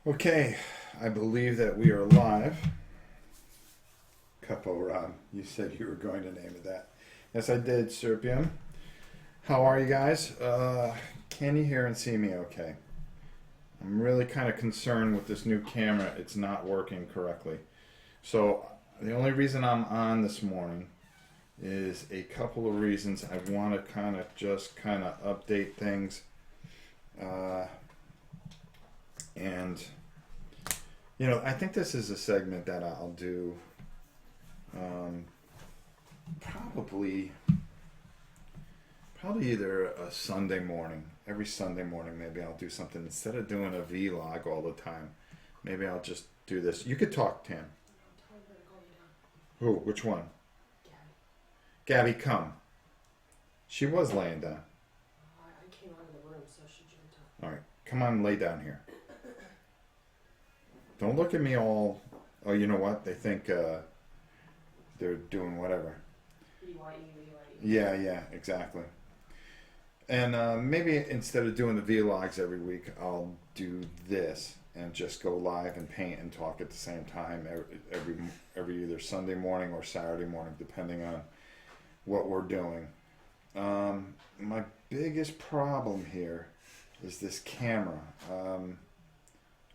Okay, I believe that we are live. Cupo Rob, you said you were going to name it that. Yes, I did, Serpium. How are you guys? Can you hear and see me okay? I'm really kind of concerned with this new camera. It's not working correctly. So, the only reason I'm on this morning is a couple of reasons. I want to kind of update things. And I think this is a segment that I'll do probably either a Sunday morning. Every Sunday morning, maybe I'll do something instead of doing a vlog all the time. Maybe I'll just do this. You could talk, Tam. Who? Which one? Gabby, come. She was laying down. I came out of the room, so she jumped up. All right, come on, lay down here. Don't look at me all. Oh, you know what? They think they're doing whatever. Yeah, exactly. And maybe instead of doing the vlogs every week, I'll do this and just go live and paint and talk at the same time every either Sunday morning or Saturday morning, depending on what we're doing. My biggest problem here is this camera.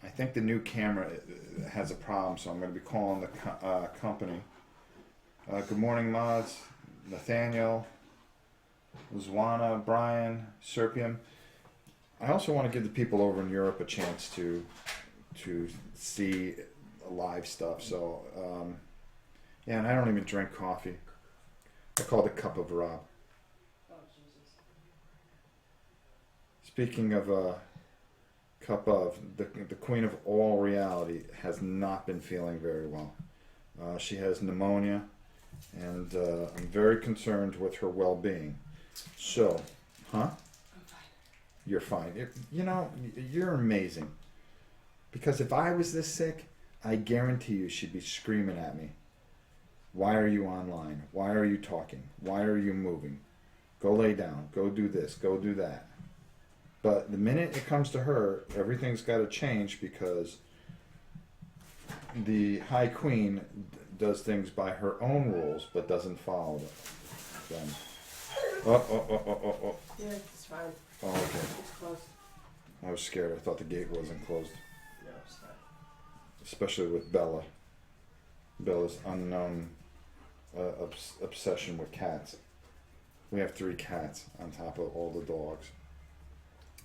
I think the new camera has a problem, so I'm going to be calling the company. Good morning, mods. Nathaniel, Zwana, Brian, Serpium. I also want to give the people over in Europe a chance to see live stuff. So, and I don't even drink coffee. I call it a cup of Rob. Oh, Jesus. Speaking of cup of, the queen of all reality has not been feeling very well. She has pneumonia, and I'm very concerned with her well-being. So, huh? I'm fine. You're fine. You're amazing. Because if I was this sick, I guarantee you she'd be screaming at me. Why are you online? Why are you talking? Why are you moving? Go lay down. Go do this. Go do that. But the minute it comes to her, everything's got to change because the High Queen does things by her own rules, but doesn't follow them. Oh. Yeah, it's fine. Oh, okay. It's closed. I was scared. I thought the gate wasn't closed. No, it's fine. Especially with Bella. Bella's unknown obsession with cats. We have 3 cats on top of all the dogs.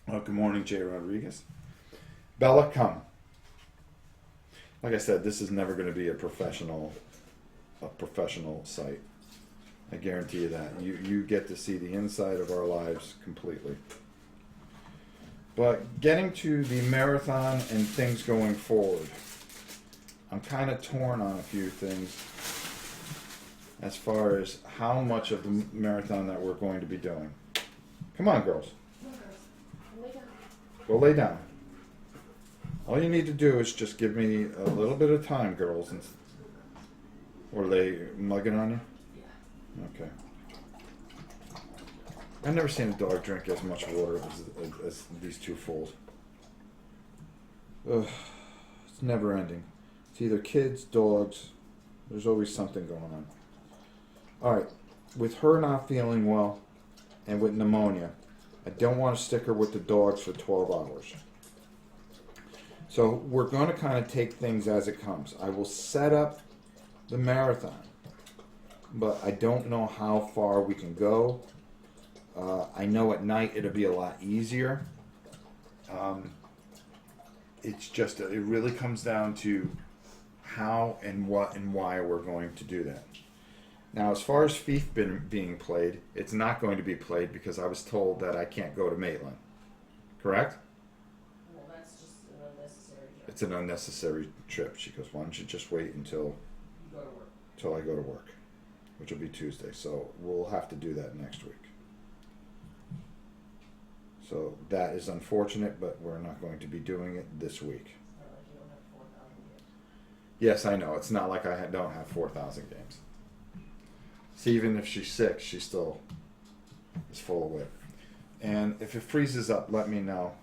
Oh, good morning, Jay Rodriguez. Bella, come. Like I said, this is never going to be a professional site. I guarantee you that. You get to see the inside of our lives completely. But getting to the marathon and things going forward, I'm kind of torn on a few things as far as how much of the marathon that we're going to be doing. Come on, girls. Lay down. Go lay down. All you need to do is just give me a little bit of time, girls. Or they mugging on you? Yeah. Okay. I've never seen a dog drink as much water as these 2 fools. Ugh. It's never ending. It's either kids, dogs. There's always something going on. Alright. With her not feeling well and with pneumonia, I don't want to stick her with the dogs for 12 hours. So we're going to kind of take things as it comes. I will set up the marathon, but I don't know how far we can go. I know at night it'll be a lot easier. It's just, it really comes down to how and what and why we're going to do that. Now, as far as FIFA being played, it's not going to be played because I was told that I can't go to Maitland. Correct? Well, that's just an unnecessary job. It's an unnecessary trip. She goes, why don't you just wait until You go to work. I go to work, which will be Tuesday. So we'll have to do that next week. So that is unfortunate, but we're not going to be doing it this week. It's not like you don't have 4,000 games. Yes, I know. It's not like I don't have 4,000 games. See, even if she's sick, she still is full of it. And if it freezes up, let me know.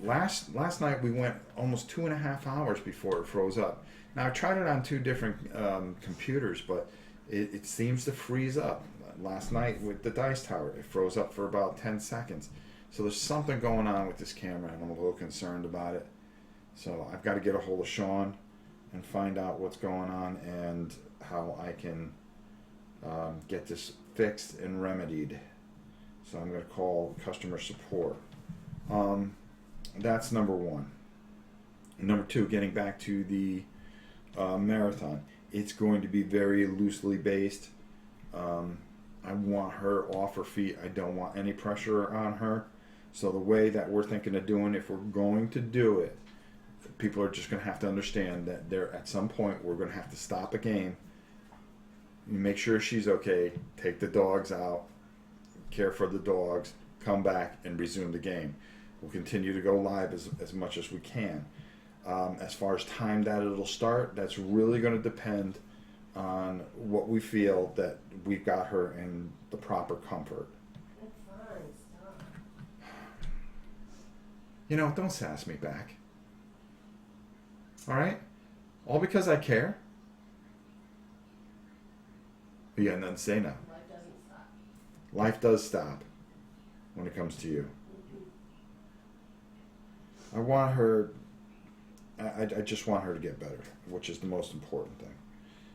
last night we went almost 2.5 hours before it froze up. Now I tried it on two different computers, but it seems to freeze up. Last night with the Dice Tower, it froze up for about 10 seconds. So there's something going on with this camera, and I'm a little concerned about it. So I've got to get a hold of Sean and find out what's going on and how I can get this fixed and remedied. So I'm going to call customer support. That's number one. Number two, getting back to the marathon. It's going to be very loosely based. I want her off her feet. I don't want any pressure on her. So the way that we're thinking of doing, if we're going to do it, people are just going to have to understand that there at some point we're going to have to stop a game. You make sure she's okay. Take the dogs out. Care for the dogs. Come back and resume the game. We'll continue to go live as much as we can. As far as time that it'll start, that's really going to depend on what we feel that we've got her in the proper comfort. That's fine, stop. You know, don't sass me back. All right? All because I care? You got nothing to say now. Life doesn't stop. Life does stop when it comes to you. I want her, I just want her to get better, which is the most important thing.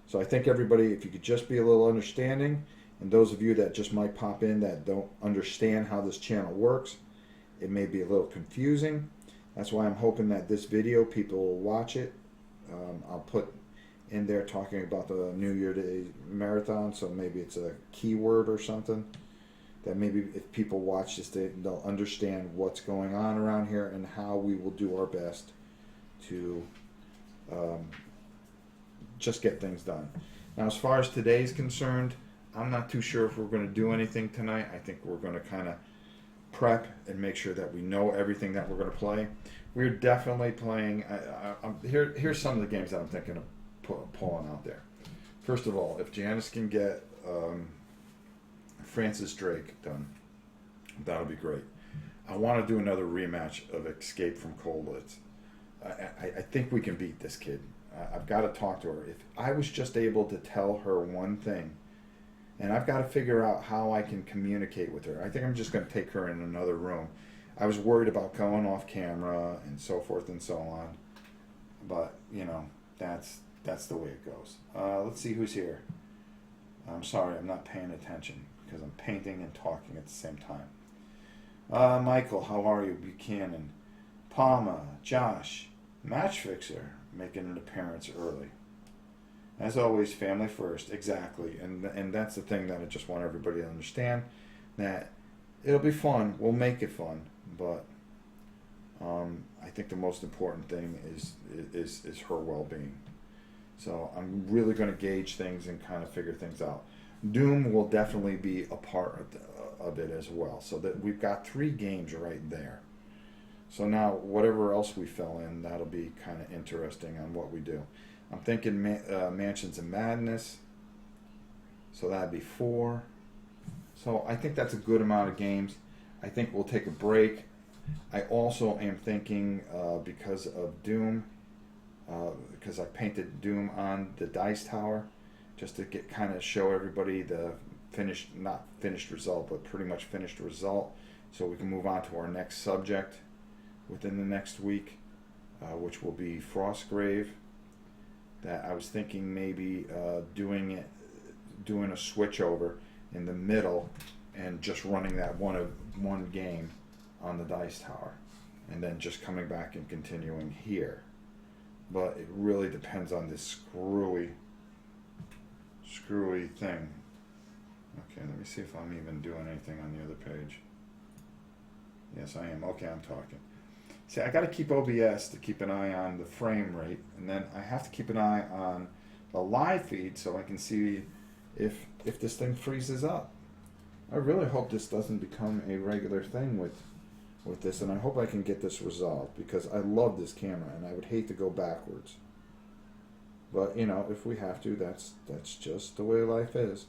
So I think everybody, if you could just be a little understanding, and those of you that just might pop in that don't understand how this channel works, it may be a little confusing. That's why I'm hoping that this video, people will watch it. I'll put in there talking about the New Year Day Marathon, so maybe it's a keyword or something. That maybe if people watch this, they'll understand what's going on around here and how we will do our best to just get things done. Now, as far as today's concerned, I'm not too sure if we're going to do anything tonight. I think we're going to kind of prep and make sure that we know everything that we're going to play. We're definitely playing. Here's some of the games that I'm thinking of pulling out there. First of all, if Janice can get Francis Drake done, that'll be great. I want to do another rematch of Escape from Kobolds. I think we can beat this kid. I've got to talk to her. If I was just able to tell her one thing, and I've got to figure out how I can communicate with her. I think I'm just going to take her in another room. I was worried about going off camera and so forth and so on, but you know, that's the way it goes. Let's see who's here. I'm sorry, I'm not paying attention because I'm painting and talking at the same time. Michael, how are you? Buchanan, Palma, Josh, Match Fixer, making an appearance early. As always, family first, exactly, and that's the thing that I just want everybody to understand, that it'll be fun. We'll make it fun, but I think the most important thing is her well-being. So I'm really going to gauge things and kind of figure things out. Doom will definitely be a part of it as well. So that we've got 3 games right there. So now whatever else we fell in, that'll be kind of interesting on what we do. I'm thinking Mansions of Madness. So that'd be 4. So I think that's a good amount of games. I think we'll take a break. I also am thinking because of Doom, because I painted Doom on the Dice Tower, just to show everybody the not finished result, but pretty much finished result, so we can move on to our next subject within the next week, which will be Frostgrave. That I was thinking maybe doing a switch over in the middle and just running that one game on the Dice Tower, and then just coming back and continuing here. But it really depends on this screwy thing. Okay, let me see if I'm even doing anything on the other page. Yes, I am. Okay, I'm talking. See, I got to keep OBS to keep an eye on the frame rate, and then I have to keep an eye on the live feed so I can see if this thing freezes up. I really hope this doesn't become a regular thing with this, and I hope I can get this resolved, because I love this camera and I would hate to go backwards. But you know, if we have to, that's just the way life is.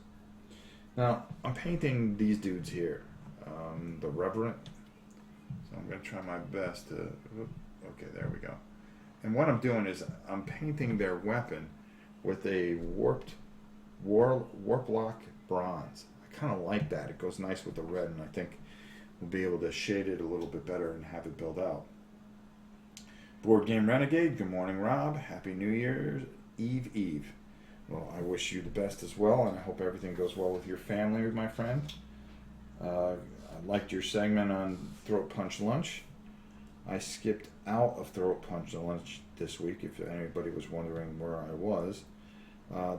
Now I'm painting these dudes here, the Reverend. So I'm going to try my best to. Okay, there we go. And what I'm doing is I'm painting their weapon with a warlock bronze. I kind of like that. It goes nice with the red, and I think we'll be able to shade it a little bit better and have it build out. Board Game Renegade, good morning, Rob. Happy New Year's Eve. Well, I wish you the best as well, and I hope everything goes well with your family, my friend. I liked your segment on Throat Punch Lunch. I skipped out of Throat Punch Lunch this week, if anybody was wondering where I was,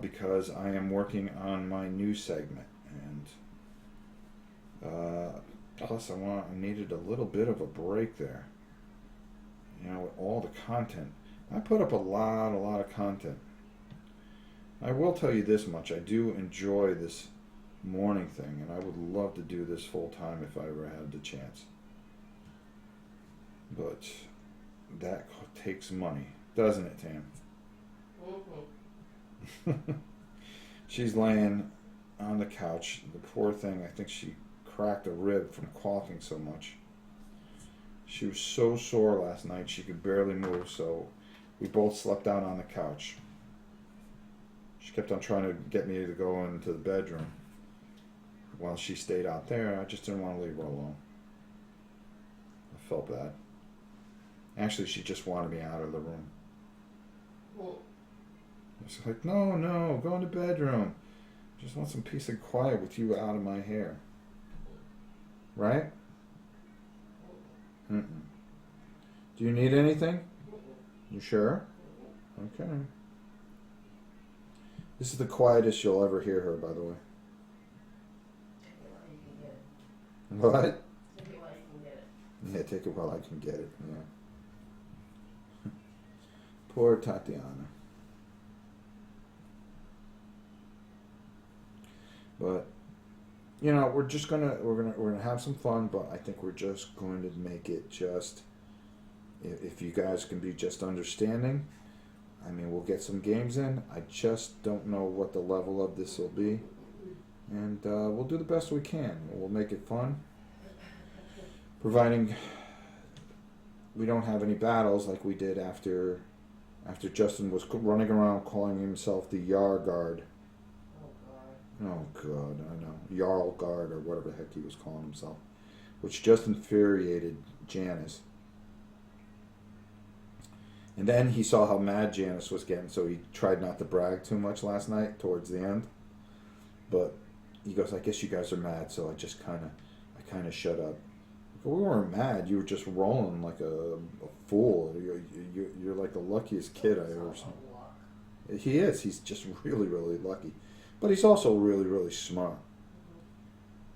because I am working on my new segment, and plus I needed a little bit of a break there. You know, with all the content. I put up a lot of content. I will tell you this much. I do enjoy this morning thing, and I would love to do this full time if I ever had the chance. But that takes money, doesn't it, Tam? Mm-hmm. She's laying on the couch. The poor thing, I think she cracked a rib from coughing so much. She was so sore last night she could barely move, so we both slept out on the couch. She kept on trying to get me to go into the bedroom while she stayed out there. I just didn't want to leave her alone. I felt bad. Actually, she just wanted me out of the room. I was like, no, go in the bedroom. I just want some peace and quiet with you out of my hair. Right? Mm-mm. Do you need anything? You sure? Okay. This is the quietest you'll ever hear her, by the way. What? Take it while you can get it. Yeah, take it while I can get it. Yeah. Poor Tatiana. But you know, we're gonna have some fun, but I think we're just going to make it just. If you guys can be just understanding, I mean, we'll get some games in. I just don't know what the level of this will be, and we'll do the best we can. We'll make it fun, providing we don't have any battles like we did after Justin was running around calling himself the Yarguard. Oh God, I know. Jarl Guard or whatever the heck he was calling himself. Which just infuriated Janice. And then he saw how mad Janice was getting, so he tried not to brag too much last night towards the end. But he goes, I guess you guys are mad, so I kind of shut up. But we weren't mad, you were just rolling like a fool. You're like the luckiest kid I ever seen. He is, he's just really, really lucky. But he's also really, really smart.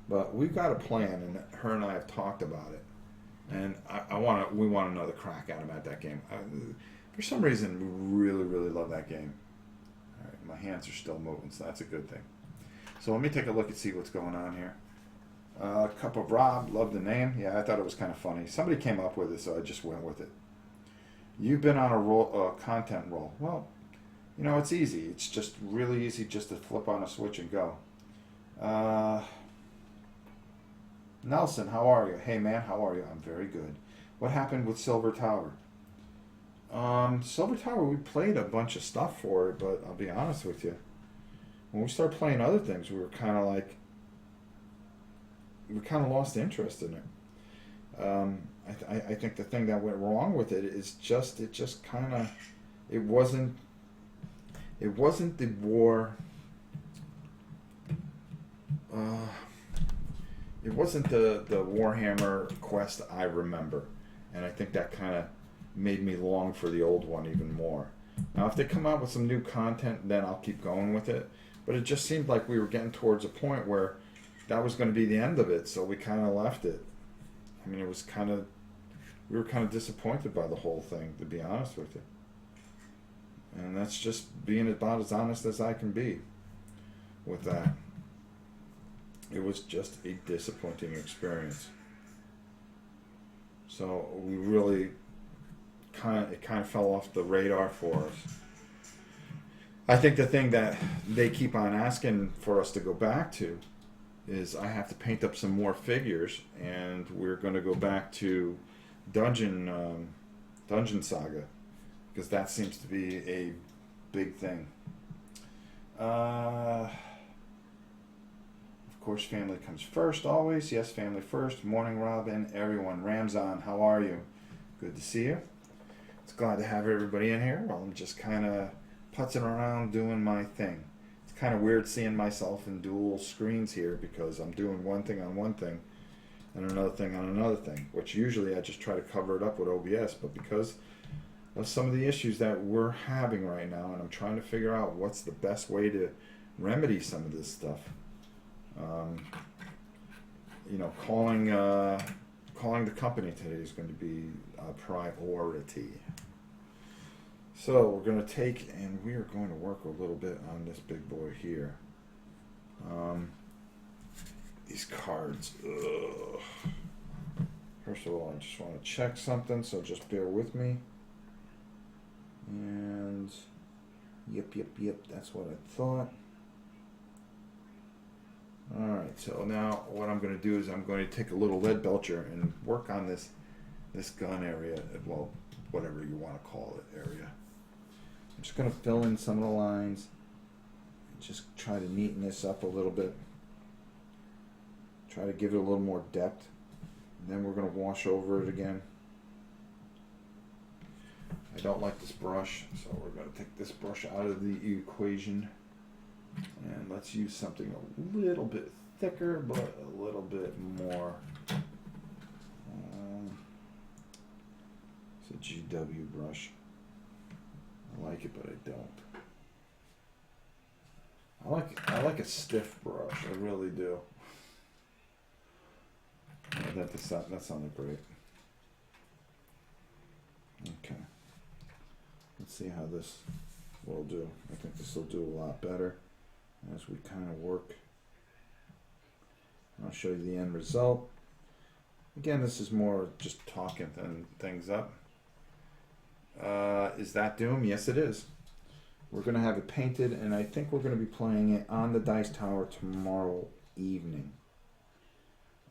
But we've got a plan, and her and I have talked about it. And we want another crack at him at that game. For some reason, we really, really love that game. All right, my hands are still moving, so that's a good thing. So let me take a look and see what's going on here. Cup of Rob, love the name. Yeah, I thought it was kind of funny. Somebody came up with it, so I just went with it. You've been on a content roll. Well, you know, it's easy. It's just really easy just to flip on a switch and go. Nelson, how are you? Hey, man, how are you? I'm very good. What happened with Silver Tower? Silver Tower, we played a bunch of stuff for it, but I'll be honest with you. When we started playing other things, we kind of lost interest in it. I think the thing that went wrong with it is it wasn't the war. It wasn't the Warhammer quest I remember, and I think that kind of made me long for the old one even more. Now, if they come out with some new content, then I'll keep going with it. But it just seemed like we were getting towards a point where that was going to be the end of it, so we kind of left it. I mean, we were kind of disappointed by the whole thing, to be honest with you. And that's just being about as honest as I can be with that. It was just a disappointing experience. So we really it kind of fell off the radar for us. I think the thing that they keep on asking for us to go back to is I have to paint up some more figures, and we're going to go back to Dungeon Saga, because that seems to be a big thing. Of course, family comes first always. Yes, family first. Morning, Robin. Everyone. Ramzan, how are you? Good to see you. It's glad to have everybody in here while I'm just kind of putzing around doing my thing. It's kind of weird seeing myself in dual screens here because I'm doing one thing on one thing and another thing on another thing, which usually I just try to cover it up with OBS, but because of some of the issues that we're having right now, and I'm trying to figure out what's the best way to remedy some of this stuff. Calling the company today is going to be a priority. So we're going to take and we are going to work a little bit on this big boy here. These cards. Ugh. First of all, I just want to check something, so just bear with me. And yep, that's what I thought. Alright, so now what I'm going to do is I'm going to take a little lead belcher and work on this gun area, well, whatever you want to call it, area. I'm just going to fill in some of the lines and just try to neaten this up a little bit. Try to give it a little more depth. And then we're going to wash over it again. I don't like this brush, so we're going to take this brush out of the equation. And let's use something a little bit thicker, but a little bit more. It's a GW brush. I like it, but I don't. I like a stiff brush. I really do. Yeah, that sounded great. Okay. Let's see how this will do. I think this will do a lot better as we kind of work. I'll show you the end result. Again, this is more just talking things up. Is that Doom? Yes, it is. We're going to have it painted, and I think we're going to be playing it on the Dice Tower tomorrow evening.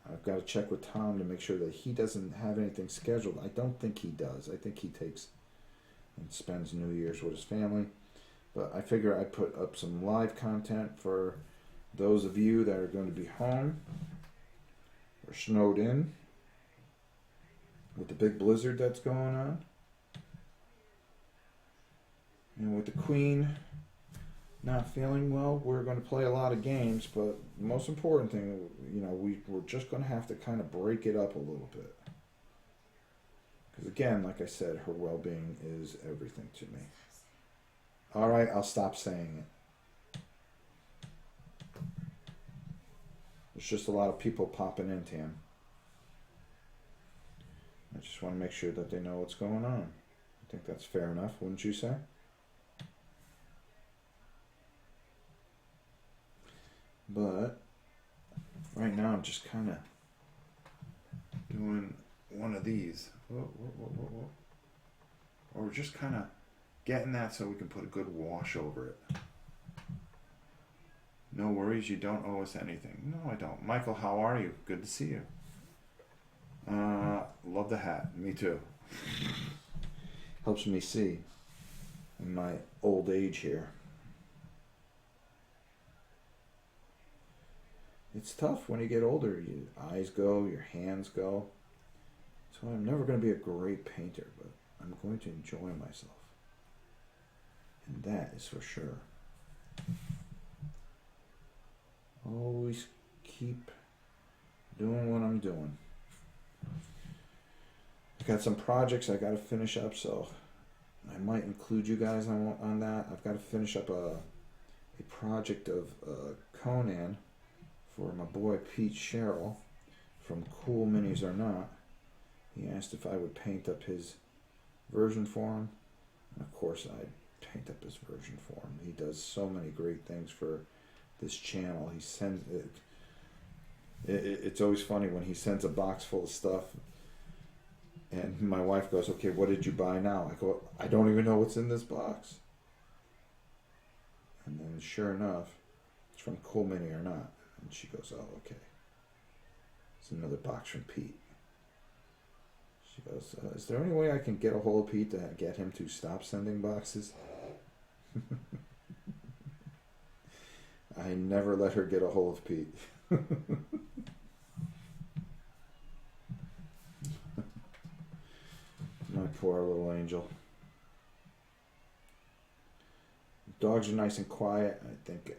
I've got to check with Tom to make sure that he doesn't have anything scheduled. I don't think he does. I think he takes and spends New Year's with his family. But I figure I'd put up some live content for those of you that are going to be home or snowed in with the big blizzard that's going on. And with the Queen not feeling well, we're going to play a lot of games, but the most important thing, we're just going to have to kind of break it up a little bit. Because again, like I said, her well-being is everything to me. All right, I'll stop saying it. There's just a lot of people popping in, Tam. I just want to make sure that they know what's going on. I think that's fair enough, wouldn't you say? But right now I'm just kind of doing one of these. Whoa. Or we're just kind of getting that so we can put a good wash over it. No worries, you don't owe us anything. No, I don't. Michael, how are you? Good to see you. Love the hat. Me too. Helps me see in my old age here. It's tough when you get older. Your eyes go, your hands go. So I'm never going to be a great painter, but I'm going to enjoy myself. And that is for sure. Always keep doing what I'm doing. I've got some projects I got to finish up, so I might include you guys on that. I've got to finish up a project of Conan for my boy Pete Sherrill from Cool Minis or Not. He asked if I would paint up his version for him, and of course I'd paint up his version for him. He does so many great things for this channel. He sends it's always funny when he sends a box full of stuff and my wife goes, okay, what did you buy now? I go, I don't even know what's in this box. And then sure enough, it's from Cool Mini or Not. And she goes, oh, okay. It's another box from Pete. She goes, is there any way I can get a hold of Pete to get him to stop sending boxes? I never let her get a hold of Pete. My poor little angel. Dogs are nice and quiet. I think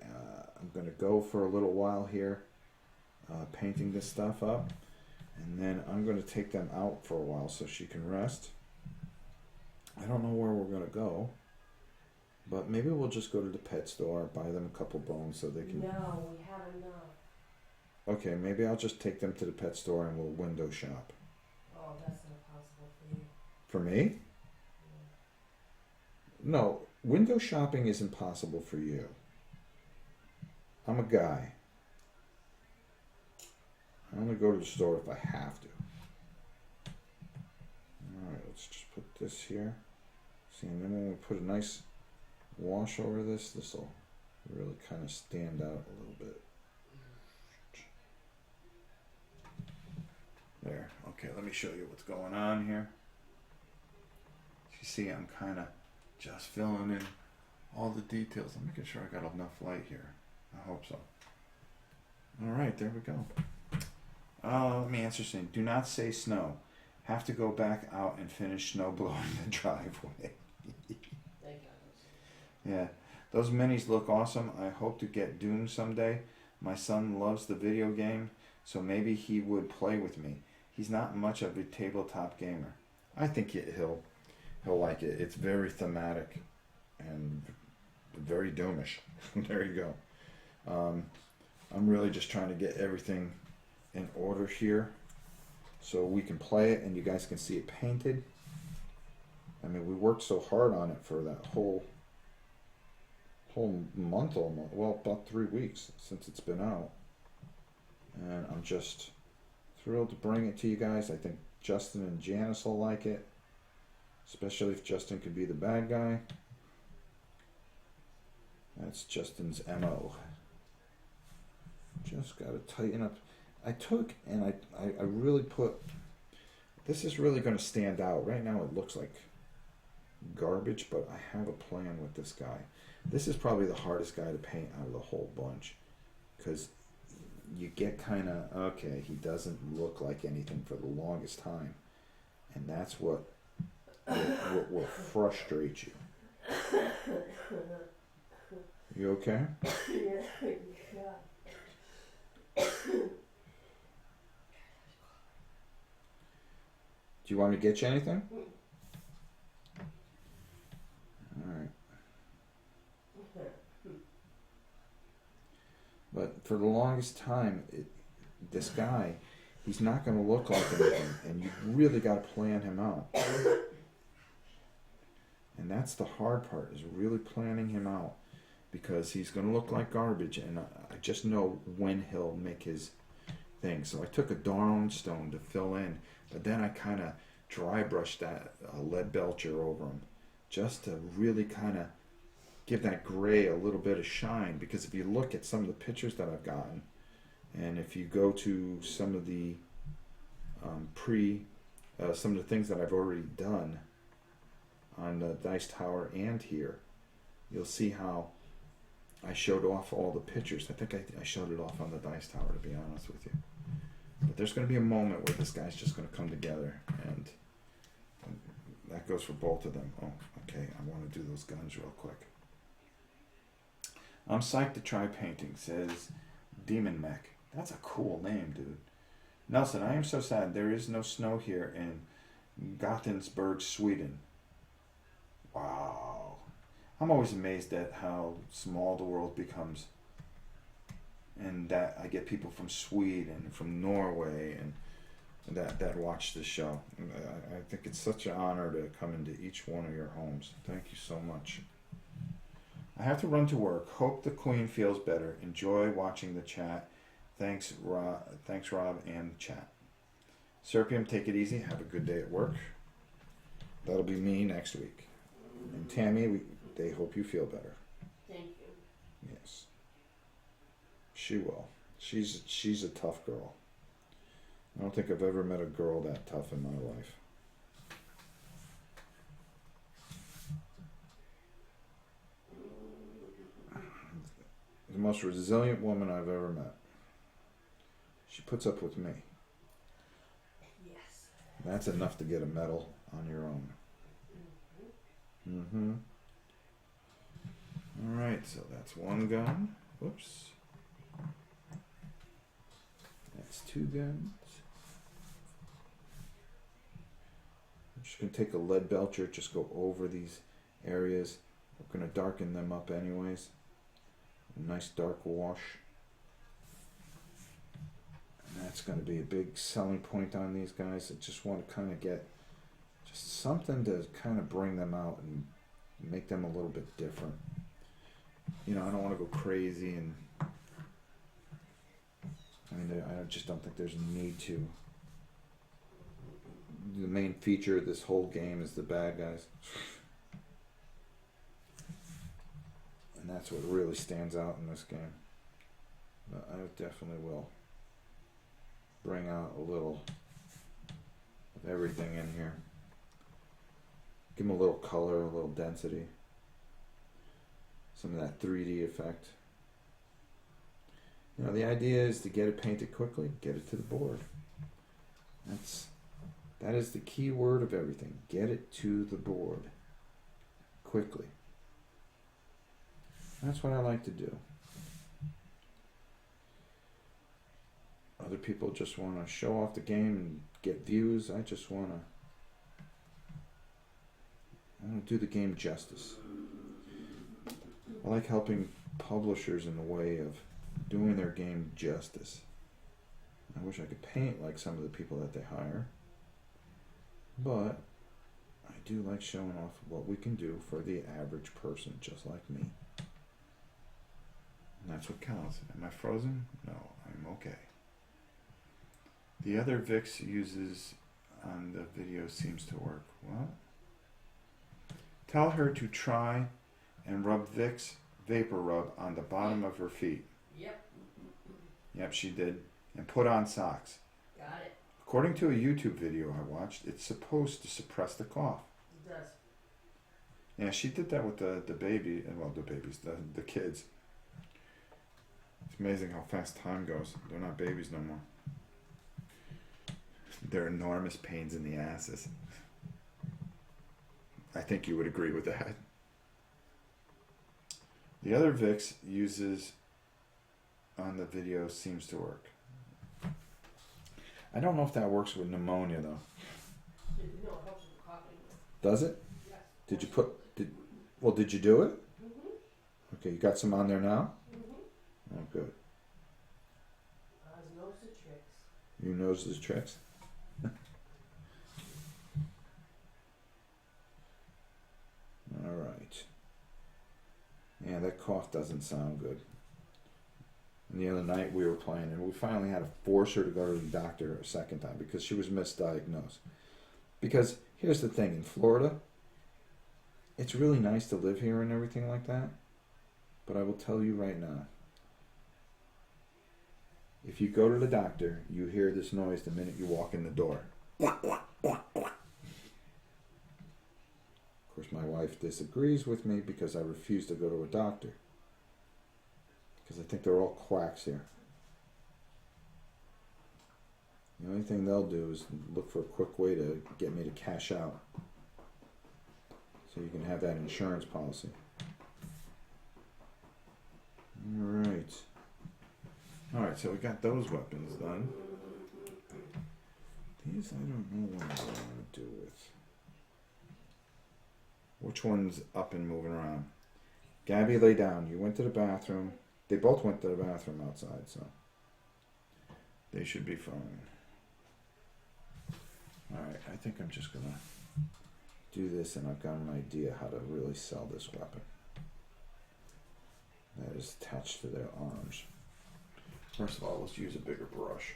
I'm going to go for a little while here, painting this stuff up. And then I'm going to take them out for a while so she can rest. I don't know where we're going to go. But maybe we'll just go to the pet store, buy them a couple bones so they can... No, we have enough. Okay, maybe I'll just take them to the pet store and we'll window shop. Oh, that's not possible for you. For me? No, window shopping is impossible for you. I'm a guy. I only go to the store if I have to. Alright, let's just put this here. See, and then when we put a nice wash over this, this will really kind of stand out a little bit. There. Okay, let me show you what's going on here. You see, I'm kind of just filling in all the details. I'm making sure I got enough light here. I hope so. Alright, there we go. Let me answer something. Do not say snow. Have to go back out and finish snow blowing the driveway. Yeah, those minis look awesome. I hope to get Doom someday. My son loves the video game, so maybe he would play with me. He's not much of a tabletop gamer. I think he'll like it. It's very thematic and very Doomish. There you go. I'm really just trying to get everything in order here so we can play it and you guys can see it painted. I mean, we worked so hard on it for that whole month almost. Well, about 3 weeks since it's been out. And I'm just thrilled to bring it to you guys. I think Justin and Janice will like it. Especially if Justin could be the bad guy. That's Justin's MO. Just gotta tighten up. I took and I really put, this is really going to stand out. Right now it looks like garbage, but I have a plan with this guy. This is probably the hardest guy to paint out of the whole bunch. Because you get kind of, okay, he doesn't look like anything for the longest time. And that's what will frustrate you. You okay? Yeah. Do you want me to get you anything? Alright. But for the longest time, this guy, he's not going to look like anything. And you really got to plan him out. And that's the hard part, is really planning him out. Because he's going to look like garbage. And I just know when he'll make his thing. So I took a Darn Stone to fill in. But then I kind of dry brushed that lead belcher over him. Just to really kind of give that gray a little bit of shine. Because if you look at some of the pictures that I've gotten. And if you go to some of the some of the things that I've already done on the Dice Tower and here, you'll see how I showed off all the pictures. I think I showed it off on the Dice Tower, to be honest with you. But there's going to be a moment where this guy's just going to come together, and that goes for both of them. Oh, okay, I want to do those guns real quick. I'm psyched to try painting, says Demon Mech. That's a cool name, dude. Nelson, I am so sad there is no snow here in Gothenburg, Sweden. Wow. I'm always amazed at how small the world becomes. And that I get people from Sweden, from Norway, and that watch this show. I think it's such an honor to come into each one of your homes. Thank you so much. I have to run to work. Hope the Queen feels better. Enjoy watching the chat. Thanks, Rob, and the chat. Serpium, take it easy. Have a good day at work. That'll be me next week. And Tammy, they hope you feel better. Thank you. Yes. She will. She's a tough girl. I don't think I've ever met a girl that tough in my life. The most resilient woman I've ever met. She puts up with me. Yes. That's enough to get a medal on your own. Mm-hmm. Alright, so that's one gun. Whoops. That's two guns. I'm just going to take a lead belcher, just go over these areas. We're going to darken them up anyways. A nice dark wash. And that's going to be a big selling point on these guys. I just want to kind of get just something to kind of bring them out and make them a little bit different. You know, I don't want to go crazy, and I mean, I just don't think there's a need to. The main feature of this whole game is the bad guys. And that's what really stands out in this game. But I definitely will bring out a little of everything in here. Give them a little color, a little density. Some of that 3D effect. You know, the idea is to get it painted quickly, get it to the board. That is the key word of everything. Get it to the board quickly. That's what I like to do. Other people just want to show off the game and get views. I just want to do the game justice. I like helping publishers in the way of doing their game justice. I wish I could paint like some of the people that they hire, but I do like showing off what we can do for the average person just like me. And that's what counts. Am I frozen? No, I'm okay. The other Vicks uses on the video seems to work. What? Tell her to try and rub Vicks Vapor Rub on the bottom of her feet. Yep. Yep, she did. And put on socks. Got it. According to a YouTube video I watched, it's supposed to suppress the cough. It does. Yeah, she did that with the baby, well, the babies, the kids. It's amazing how fast time goes. They're not babies no more. They're enormous pains in the asses. I think you would agree with that. The other Vicks uses on the video seems to work. I don't know if that works with pneumonia though. No, it helps with the coughing. Does it? Yes. Did you do it? Mm-hmm. Okay, you got some on there now? Mm-hmm. Oh, good. Knows the tricks. You knows the tricks? Alright. Yeah, that cough doesn't sound good. And the other night we were playing and we finally had to force her to go to the doctor a second time because she was misdiagnosed. Because here's the thing, in Florida, it's really nice to live here and everything like that. But I will tell you right now, if you go to the doctor, you hear this noise the minute you walk in the door. Of course, my wife disagrees with me because I refuse to go to a doctor. Because I think they're all quacks here. The only thing they'll do is look for a quick way to get me to cash out. So you can have that insurance policy. Alright. Alright, so we got those weapons done. These I don't know what I want to do with. Which one's up and moving around? Gabby, lay down. You went to the bathroom. They both went to the bathroom outside, so they should be fine. Alright, I think I'm just gonna do this, and I've got an idea how to really sell this weapon. That is attached to their arms. First of all, let's use a bigger brush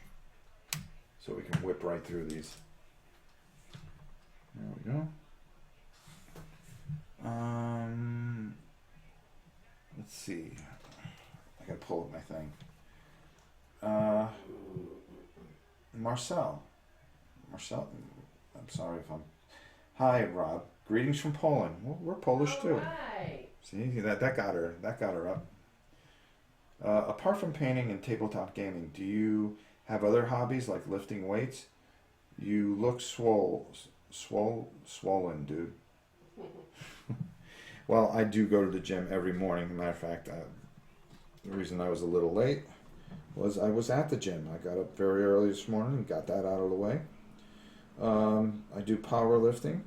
so we can whip right through these. There we go. Let's see. I gotta pull up my thing. Marcel. Marcel, I'm sorry if I'm. Hi, Rob. Greetings from Poland. Well, we're Polish too. Alright. See that got her. That got her up. Apart from painting and tabletop gaming, do you have other hobbies like lifting weights? You look swollen, dude. Well, I do go to the gym every morning. As a matter of fact, the reason I was a little late was I was at the gym. I got up very early this morning and got that out of the way. I do powerlifting.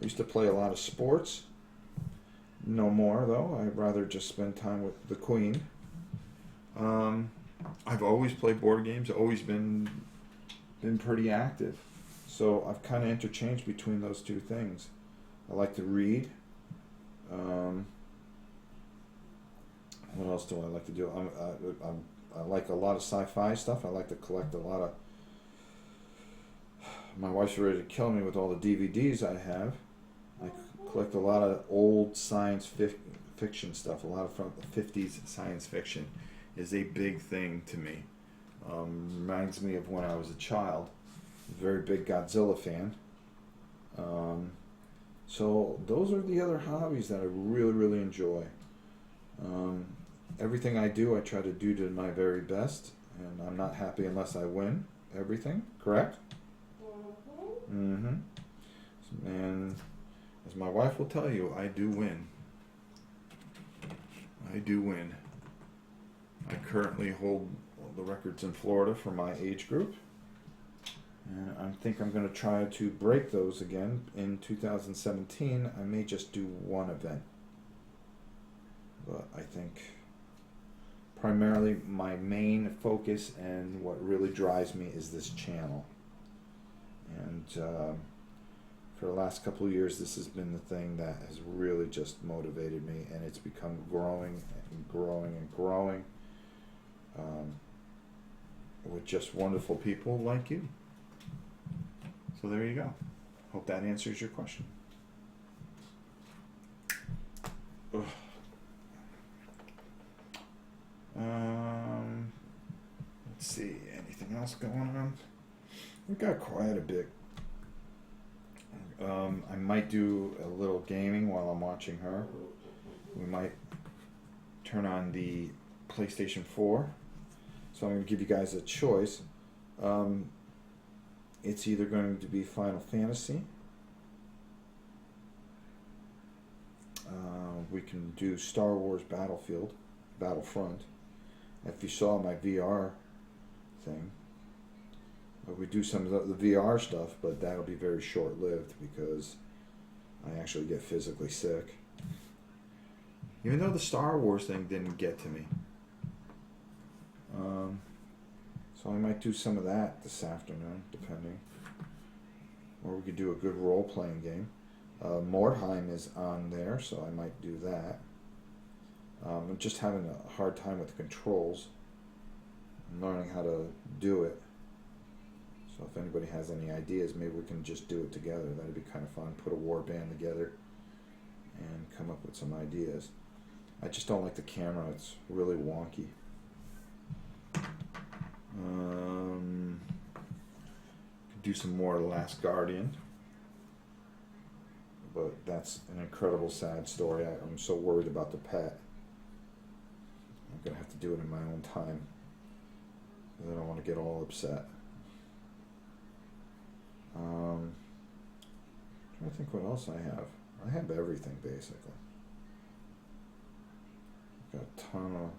I used to play a lot of sports. No more, though. I'd rather just spend time with the queen. I've always played board games. Always been pretty active. So I've kind of interchanged between those two things. I like to read. What else do I like to do? I like a lot of sci-fi stuff. I like to collect a lot of. My wife's ready to kill me with all the DVDs I have. I collect a lot of old science fiction stuff. A lot of from the 50s science fiction is a big thing to me. Reminds me of when I was a child. Very big Godzilla fan. So those are the other hobbies that I really, really enjoy. Everything I do, I try to do to my very best, and I'm not happy unless I win everything. Correct? Mm-hmm. And as my wife will tell you, I do win. I do win. I currently hold the records in Florida for my age group. And I think I'm going to try to break those again in 2017. I may just do one event. But I think primarily my main focus and what really drives me is this channel. And for the last couple of years, this has been the thing that has really just motivated me, and it's become growing and growing and growing with just wonderful people like you. So there you go. Hope that answers your question. Ugh. Let's see, anything else going on? We got quite a bit. I might do a little gaming while I'm watching her. We might turn on the PlayStation 4. So I'm going to give you guys a choice. It's either going to be Final Fantasy. We can do Star Wars Battlefront. If you saw my VR thing, we do some of the VR stuff, but that'll be very short-lived because I actually get physically sick. Even though the Star Wars thing didn't get to me. So I might do some of that this afternoon, depending. Or we could do a good role-playing game. Mordheim is on there, so I might do that. I'm just having a hard time with the controls. I'm learning how to do it. So if anybody has any ideas, maybe we can just do it together. That'd be kind of fun. Put a war band together and come up with some ideas. I just don't like the camera. It's really wonky. Do some more Last Guardian. But that's an incredible sad story. I'm so worried about the pet. I'm going to have to do it in my own time. I don't want to get all upset. I'm trying to think what else I have. I have everything, basically. Got a ton of...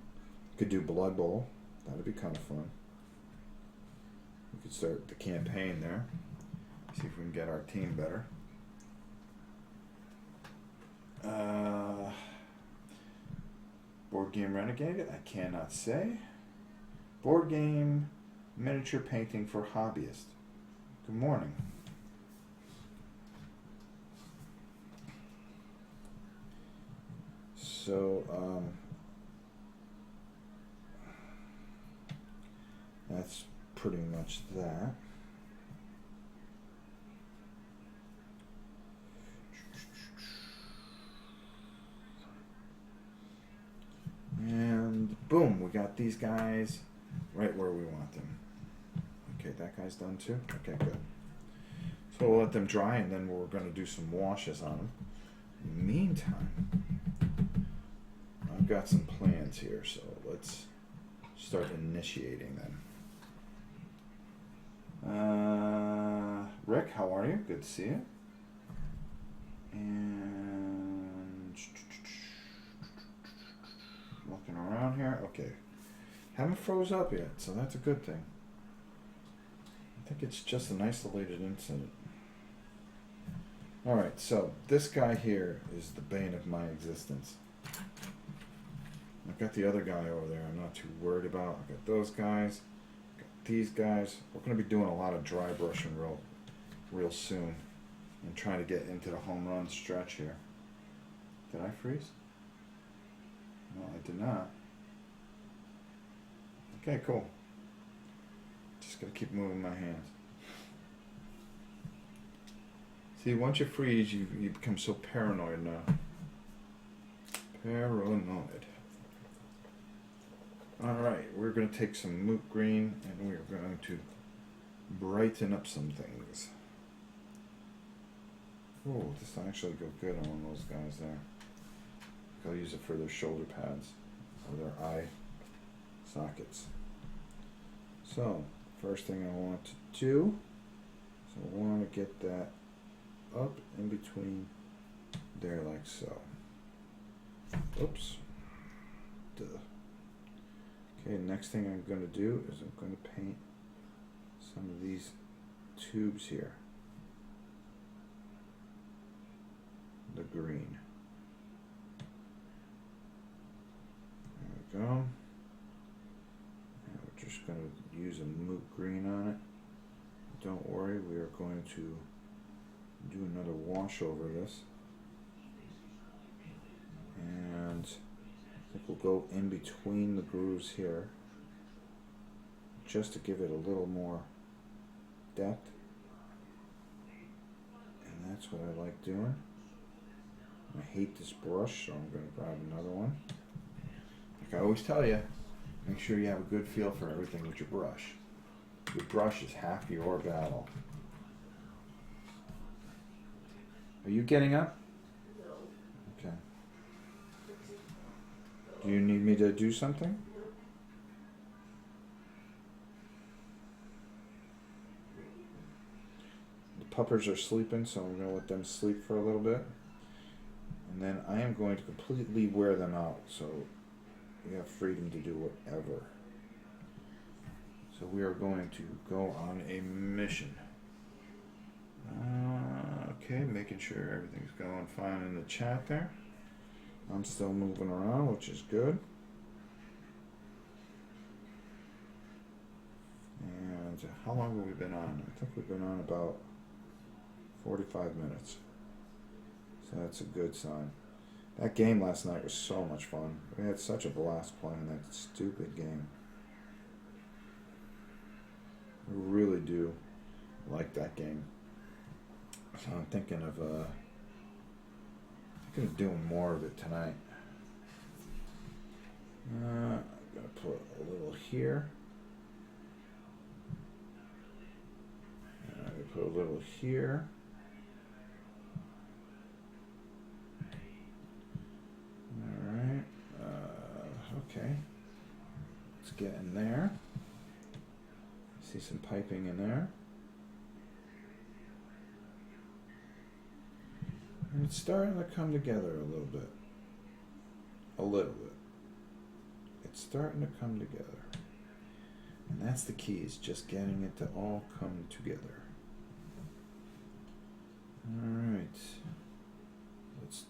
Could do Blood Bowl. That'd be kind of fun. We could start the campaign there. See if we can get our team better. Board Game Renegade, I cannot say. Board Game Miniature Painting for Hobbyists. Good morning. So, that's pretty much that. And boom, we got these guys right where we want them. Okay, that guy's done too? Okay, good. So we'll let them dry and then we're going to do some washes on them. Meantime, I've got some plans here, so let's start initiating them. Rick, how are you? Good to see you. And looking around here. Okay. Haven't froze up yet, so that's a good thing. I think it's just an isolated incident. Alright, so this guy here is the bane of my existence. I've got the other guy over there I'm not too worried about. I've got those guys. I've got these guys. We're going to be doing a lot of dry brushing real soon. And trying to get into the home run stretch here. Did I freeze? No, I did not. Okay, cool. Just gotta keep moving my hands. See, once you freeze, you become so paranoid now. Paranoid. Alright, we're going to take some moot green and we're going to brighten up some things. Oh, this will actually go good on one of those guys there. I'll use it for their shoulder pads or their eye sockets. So, first thing I want to do is I want to get that up in between there like so. Oops. Duh. Okay, next thing I'm going to do is I'm going to paint some of these tubes here. The green. There we go. And we're just going to use a moot green on it. Don't worry, we are going to do another wash over this. And I think we'll go in between the grooves here just to give it a little more depth. And that's what I like doing. I hate this brush, so I'm going to grab another one. Like I always tell you, make sure you have a good feel for everything with your brush. Your brush is half your battle. Are you getting up? No. Okay. Do you need me to do something? The puppers are sleeping, so I'm going to let them sleep for a little bit. And then I am going to completely wear them out, so you have freedom to do whatever. So we are going to go on a mission. Okay, making sure everything's going fine in the chat there. I'm still moving around, which is good. And how long have we been on? I think we've been on about 45 minutes. So that's a good sign. That game last night was so much fun. We had such a blast playing that stupid game. I really do like that game. So I'm thinking of doing more of it tonight. I'm gonna put a little here. And I'm gonna put a little here. Alright. Okay. Let's get in there. See some piping in there. And it's starting to come together a little bit. A little bit. It's starting to come together. And that's the key, is just getting it to all come together. Alright. Let's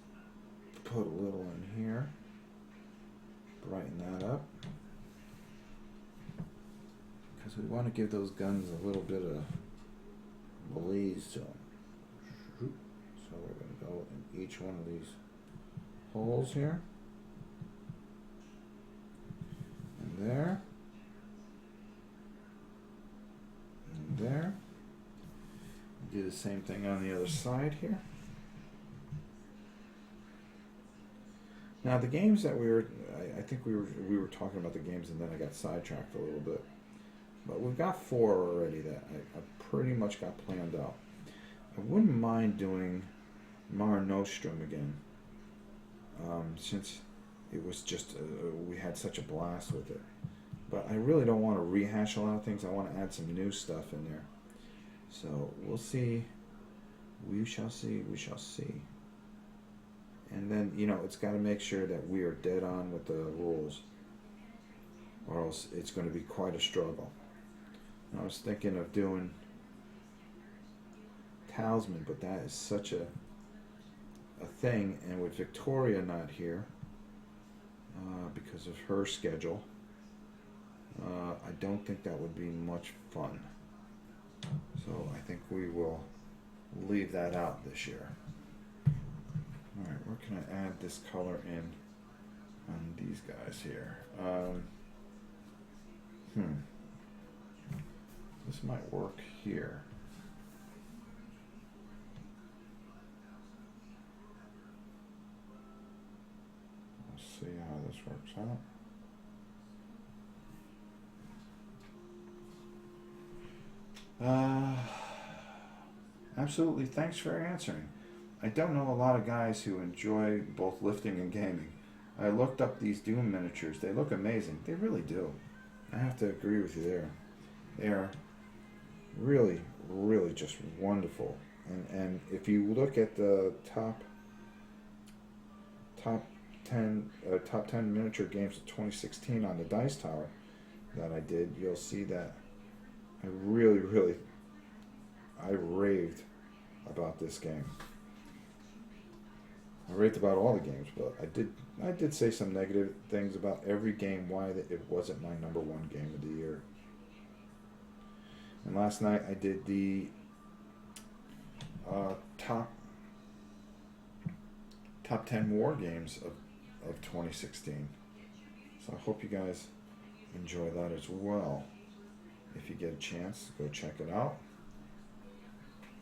put a little in here. Brighten that up. Because we want to give those guns a little bit of blaze to them. So we're going to go in each one of these holes here. And there. And there. Do the same thing on the other side here. Now the games that I think we were talking about the games and then I got sidetracked a little bit. But we've got 4 already that I pretty much got planned out. I wouldn't mind doing Mare Nostrum again, since it was just we had such a blast with it. But I really don't want to rehash a lot of things. I want to add some new stuff in there. So we'll see. We shall see. We shall see. And then, it's got to make sure that we are dead on with the rules, or else it's going to be quite a struggle. And I was thinking of doing Talisman, but that is such a thing, and with Victoria not here because of her schedule, I don't think that would be much fun. So I think we will leave that out this year. Alright, where can I add this color in on these guys here? This might work here. Let's see how this works out. Absolutely, thanks for answering. I don't know a lot of guys who enjoy both lifting and gaming. I looked up these Doom miniatures. They look amazing. They really do. I have to agree with you there. They are really, really just wonderful. And if you look at the top 10 miniature games of 2016 on the Dice Tower that I did, you'll see that I raved about this game. I raved about all the games, but I did say some negative things about every game, why it wasn't my number 1 game of the year. And last night I did the top 10 war games of 2016. So I hope you guys enjoy that as well. If you get a chance, go check it out.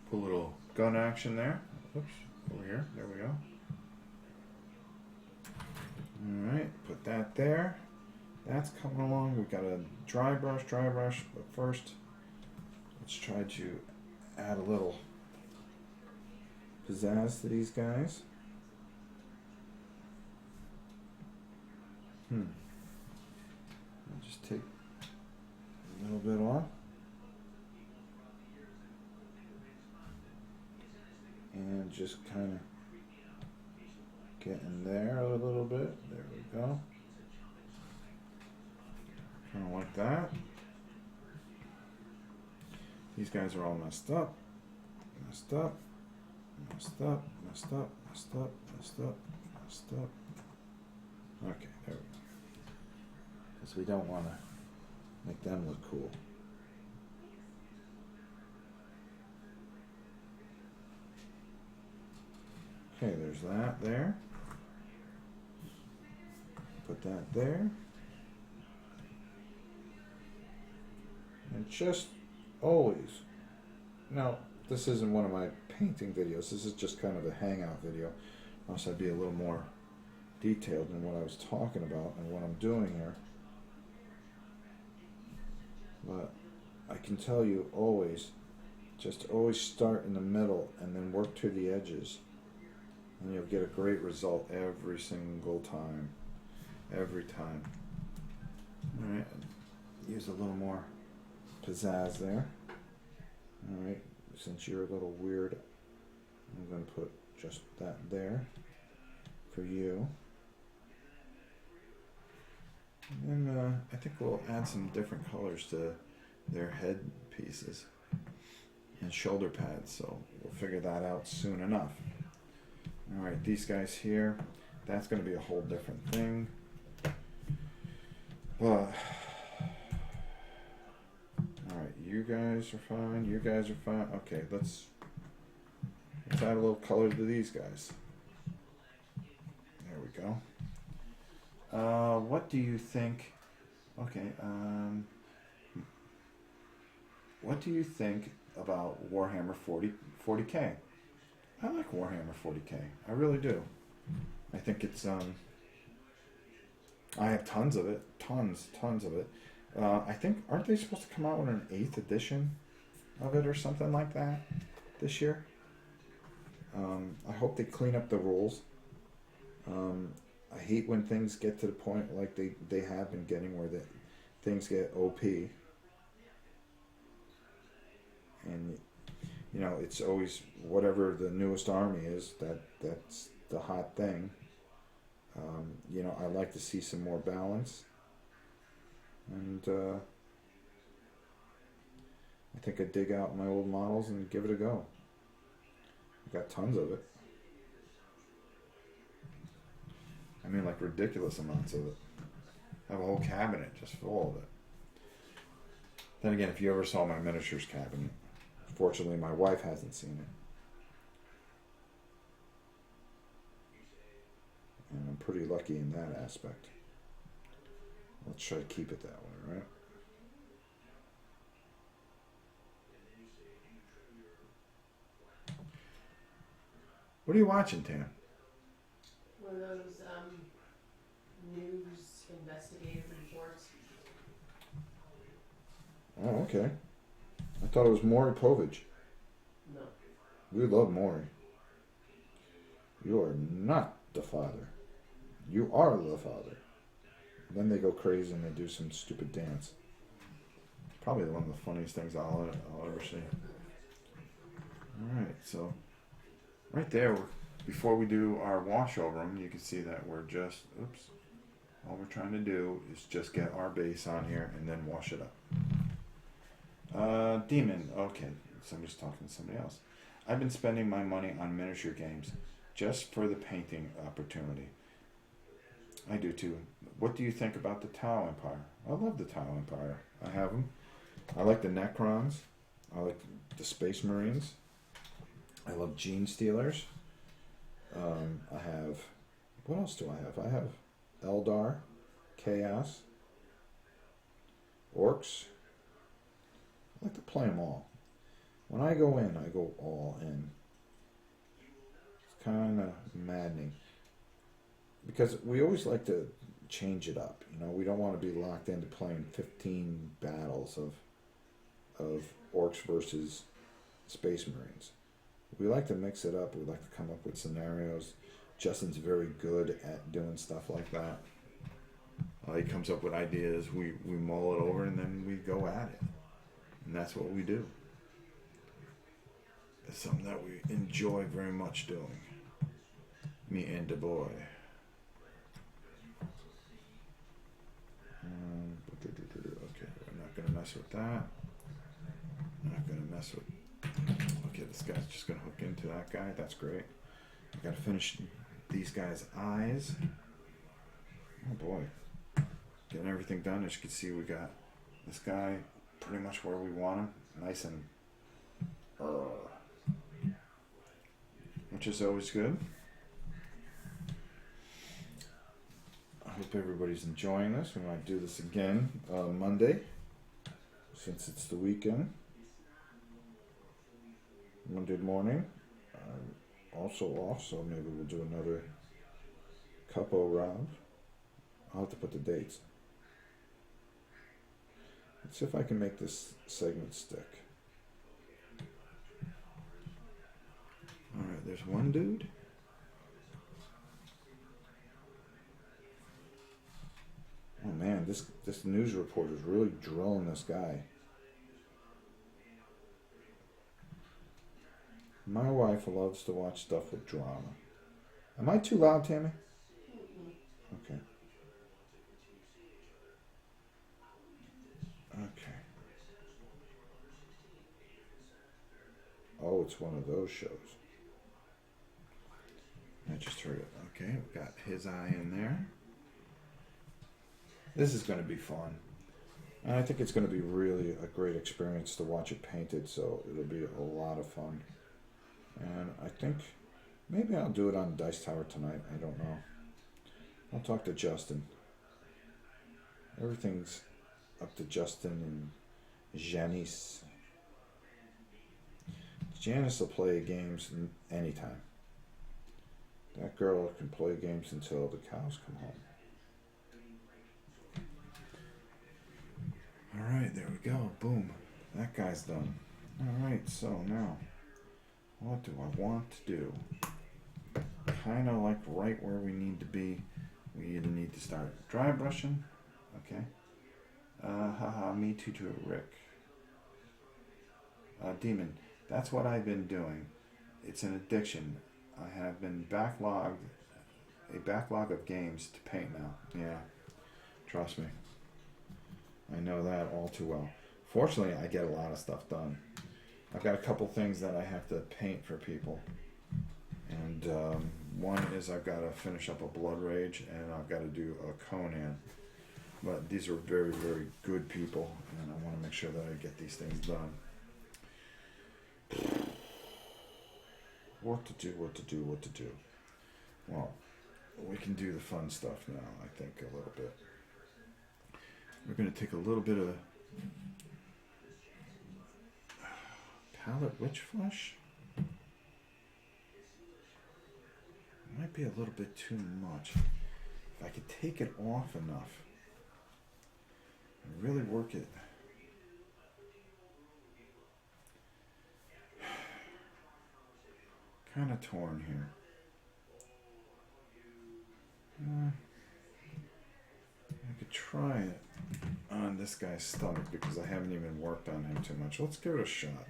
Put a little gun action there. Oops, over here. There we go. Alright, put that there. That's coming along. We've got a dry brush, but first, let's try to add a little pizzazz to these guys. I'll just take a little bit off. And just kind of get in there a little bit. There we go. Kind of like that. These guys are all messed up. Messed up. Messed up. Messed up. Messed up. Messed up. Messed up. Okay, there we go. Because we don't want to make them look cool. Okay, there's that there. Put that there. And just always, now this isn't one of my painting videos, this is just kind of a hangout video, else I'd be a little more detailed in what I was talking about and what I'm doing here. But I can tell you always, just always start in the middle and then work to the edges. And you'll get a great result every single time. Every time. Alright, use a little more pizzazz there. Alright, since you're a little weird, I'm going to put just that there for you. And then I think we'll add some different colors to their head pieces and shoulder pads, so we'll figure that out soon enough. Alright, these guys here, that's going to be a whole different thing. But, alright, you guys are fine, you guys are fine. Okay, let's add a little color to these guys. There we go. What do you think? Okay, what do you think about Warhammer 40K? I like Warhammer 40K. I really do. I think it's I have tons of it, tons of it, I think aren't they supposed to come out with an 8th edition of it or something like that this year? I hope they clean up the rules. I hate when things get to the point like they have been getting where things get OP. And you know, it's always whatever the newest army is, that's the hot thing. You know, I like to see some more balance. And I think I'd dig out my old models and give it a go. I've got tons of it. I mean, like ridiculous amounts of it. I have a whole cabinet just full of it. Then again, if you ever saw my miniatures cabinet, fortunately my wife hasn't seen it. And I'm pretty lucky in that aspect. Let's try to keep it that way, right? What are you watching, Tam? One of those news investigative reports. Oh, okay. I thought it was Maury Povich. No. We love Maury. You are not the father. You are the father. Then they go crazy and they do some stupid dance. Probably one of the funniest things I'll ever see. Alright, so right there, before we do our wash over them, you can see that we're just, all we're trying to do is just get our base on here and then wash it up. Demon, okay, somebody's talking to somebody else. I've been spending my money on miniature games just for the painting opportunity. I do too. What do you think about the Tau Empire? I love the Tau Empire. I have them. I like the Necrons. I like the Space Marines. I love Gene Stealers. I have, what else do I have? I have Eldar, Chaos, Orcs. I like to play them all. When I go in, I go all in. It's kind of maddening. Because we always like to change it up. You know, we don't want to be locked into playing 15 battles of Orcs versus Space Marines. We like to mix it up. We like to come up with scenarios. Justin's very good at doing stuff like that. He comes up with ideas. We mull it over and then we go at it. And that's what we do. It's something that we enjoy very much doing. Me and the boy. Okay, we're not going to mess with that. Not going to mess with... Okay, this guy's just going to hook into that guy. That's great. I've got to finish these guys' eyes. Oh boy. Getting everything done. As you can see, we got this guy pretty much where we want him. Nice and... which is always good. I hope everybody's enjoying this. We might do this again Monday, since it's the weekend. Monday morning. I'm also off, so maybe we'll do another couple round. I'll have to put the dates. Let's see if I can make this segment stick. Alright, there's one dude. Oh man, this news reporter is really drilling this guy. My wife loves to watch stuff with drama. Am I too loud, Tammy? Okay. Okay. Oh, it's one of those shows. I just heard it. Okay, we've got his eye in there. This is going to be fun. And I think it's going to be really a great experience to watch it painted, so it'll be a lot of fun. And I think maybe I'll do it on Dice Tower tonight. I don't know. I'll talk to Justin. Everything's up to Justin and Janice. Janice will play games anytime. That girl can play games until the cows come home. Alright, there we go. Boom. That guy's done. Alright, so now, what do I want to do? Kind of like right where we need to be. We either need to start dry brushing. Okay. Haha, me too, Rick. Demon, that's what I've been doing. It's an addiction. I have been a backlog of games to paint now. Yeah, trust me. I know that all too well. Fortunately, I get a lot of stuff done. I've got a couple things that I have to paint for people. And one is I've got to finish up a Blood Rage, and I've got to do a Conan. But these are very, very good people, and I want to make sure that I get these things done. What to do. Well, we can do the fun stuff now, I think, a little bit. We're going to take a little bit of Palette Witch Flesh. Might be a little bit too much. If I could take it off enough and really work it. Kind of torn here. I could try it on this guy's stomach because I haven't even worked on him too much. Let's give it a shot.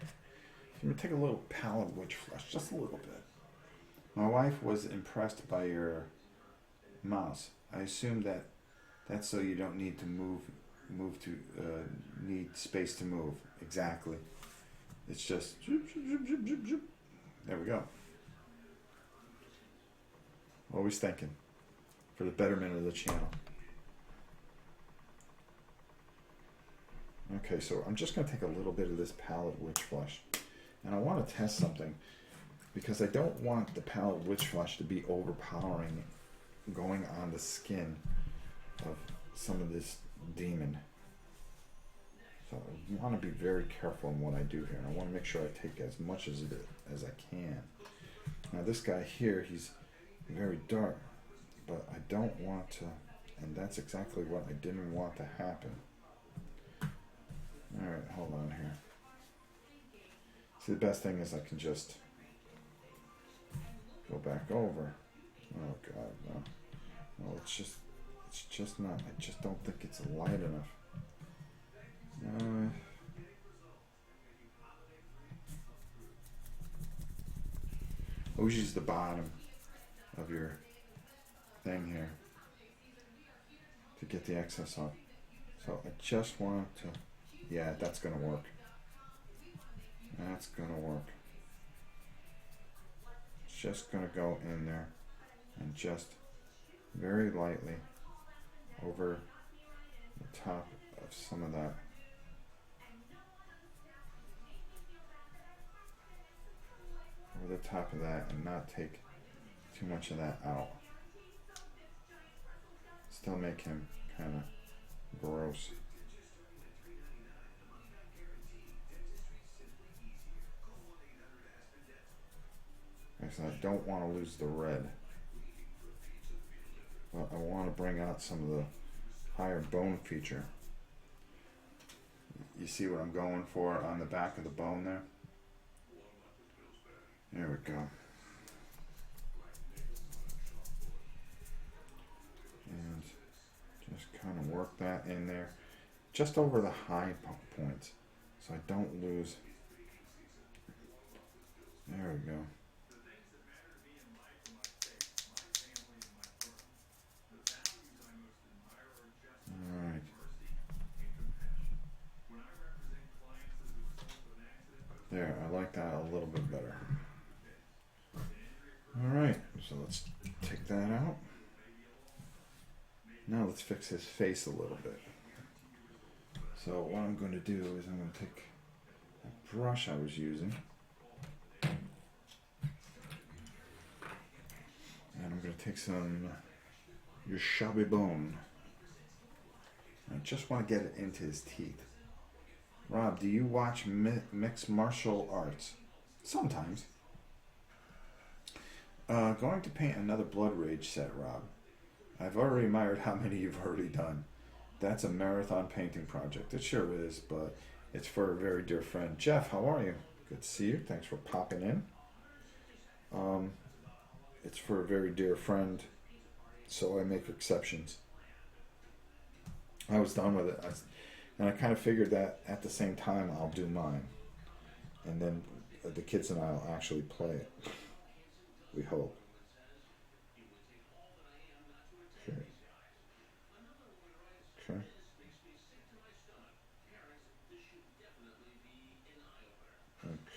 I'm going to take a little Palette Witch Flesh, just a little bit. My wife was impressed by your mouse. I assume that's so you don't need to need space to move. Exactly. It's just there we go. Always thinking for the betterment of the channel. Okay, so I'm just going to take a little bit of this Palette Witch Flesh, and I want to test something. Because I don't want the Palette Witch Flesh to be overpowering going on the skin of some of this demon. So I want to be very careful in what I do here. And I want to make sure I take as much as I can. Now this guy here, he's very dark. But I don't want to, and that's exactly what I didn't want to happen. Alright, hold on here. See, the best thing is I can just go back over. Oh God, no. No, it's just not. I just don't think it's light enough. Always use the bottom of your thing here to get the excess off. So I just want to, yeah, that's gonna work. That's gonna work. Just going to go in there and just very lightly over the top of some of that. Over the top of that and not take too much of that out. Still make him kind of gross. Actually, I don't want to lose the red, but I want to bring out some of the higher bone feature. You see what I'm going for on the back of the bone there? There we go. And just kind of work that in there, just over the high points, so I don't lose. There we go. Alright. There, I like that a little bit better. Alright, so let's take that out. Now let's fix his face a little bit. So what I'm going to do is I'm going to take a brush I was using. And I'm going to take some your shabby bone. I just want to get it into his teeth. Rob, do you watch mixed martial arts? Sometimes. Going to paint another Blood Rage set, Rob. I've already admired how many you've already done. That's a marathon painting project. It sure is, but it's for a very dear friend. Jeff, how are you? Good to see you. Thanks for popping in. It's for a very dear friend, so I make exceptions. I was done with it, and I kind of figured that at the same time I'll do mine, and then the kids and I'll actually play it. We hope. Okay. Okay.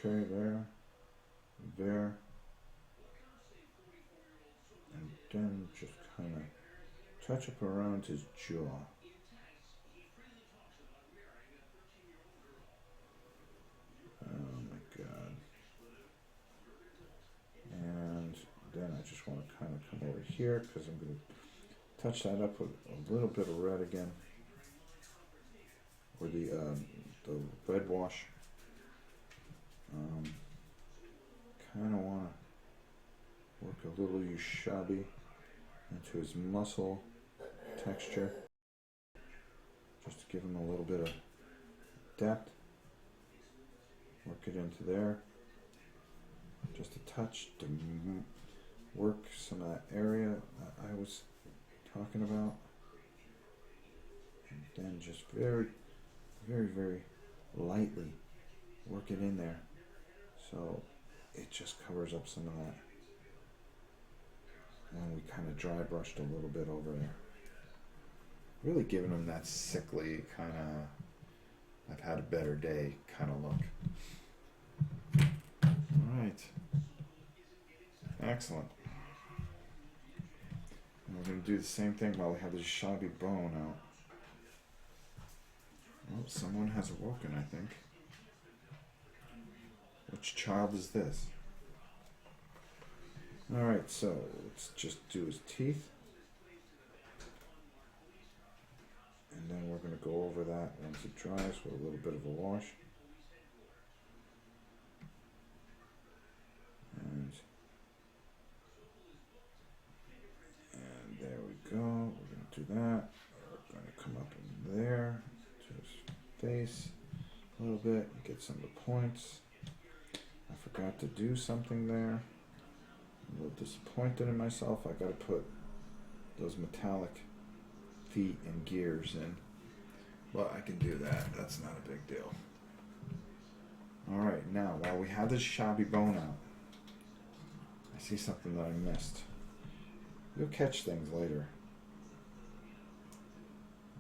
Okay, there, and then just kind of touch up around his jaw. Oh my god. And then I just want to kind of come over here because I'm going to touch that up with a little bit of red again. Or the red wash. Kind of want to work a little Ushabi into his muscle texture. Just to give him a little bit of depth. Work it into there. Just a touch to work some of that area that I was talking about. And then just very, very, very lightly work it in there. So it just covers up some of that. And we kind of dry brushed a little bit over there. Really giving him that sickly kind of, I've had a better day kind of look. Alright. Excellent. And we're going to do the same thing while we have this shabby bone out. Oh, someone has awoken, I think. Which child is this? Alright, so let's just do his teeth. And then we're going to go over that once it dries with a little bit of a wash. And there we go. We're going to do that. We're going to come up in there to his face a little bit, get some of the points. I forgot to do something there. I'm a little disappointed in myself. I got to put those metallic feet and gears in. But I can do that. That's not a big deal. Alright, now while we have this shabby bone out, I see something that I missed. You'll catch things later.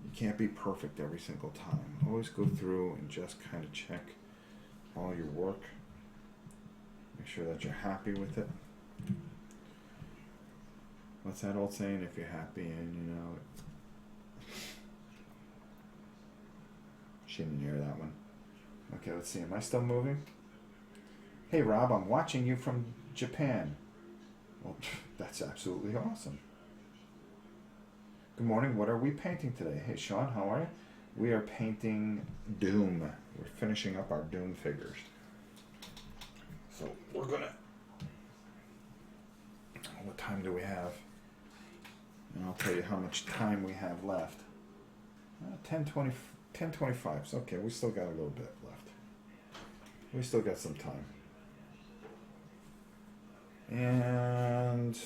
You can't be perfect every single time. Always go through and just kind of check all your work. Make sure that you're happy with it. What's that old saying? If you're happy and you know it. She didn't hear that one. Okay, let's see. Am I still moving? Hey Rob, I'm watching you from Japan. Well, that's absolutely awesome. Good morning. What are we painting today? Hey Sean, how are you? We are painting Doom. We're finishing up our Doom figures. So we're gonna. What time do we have? And I'll tell you how much time we have left. 10:25. So okay, we still got a little bit left. We still got some time. And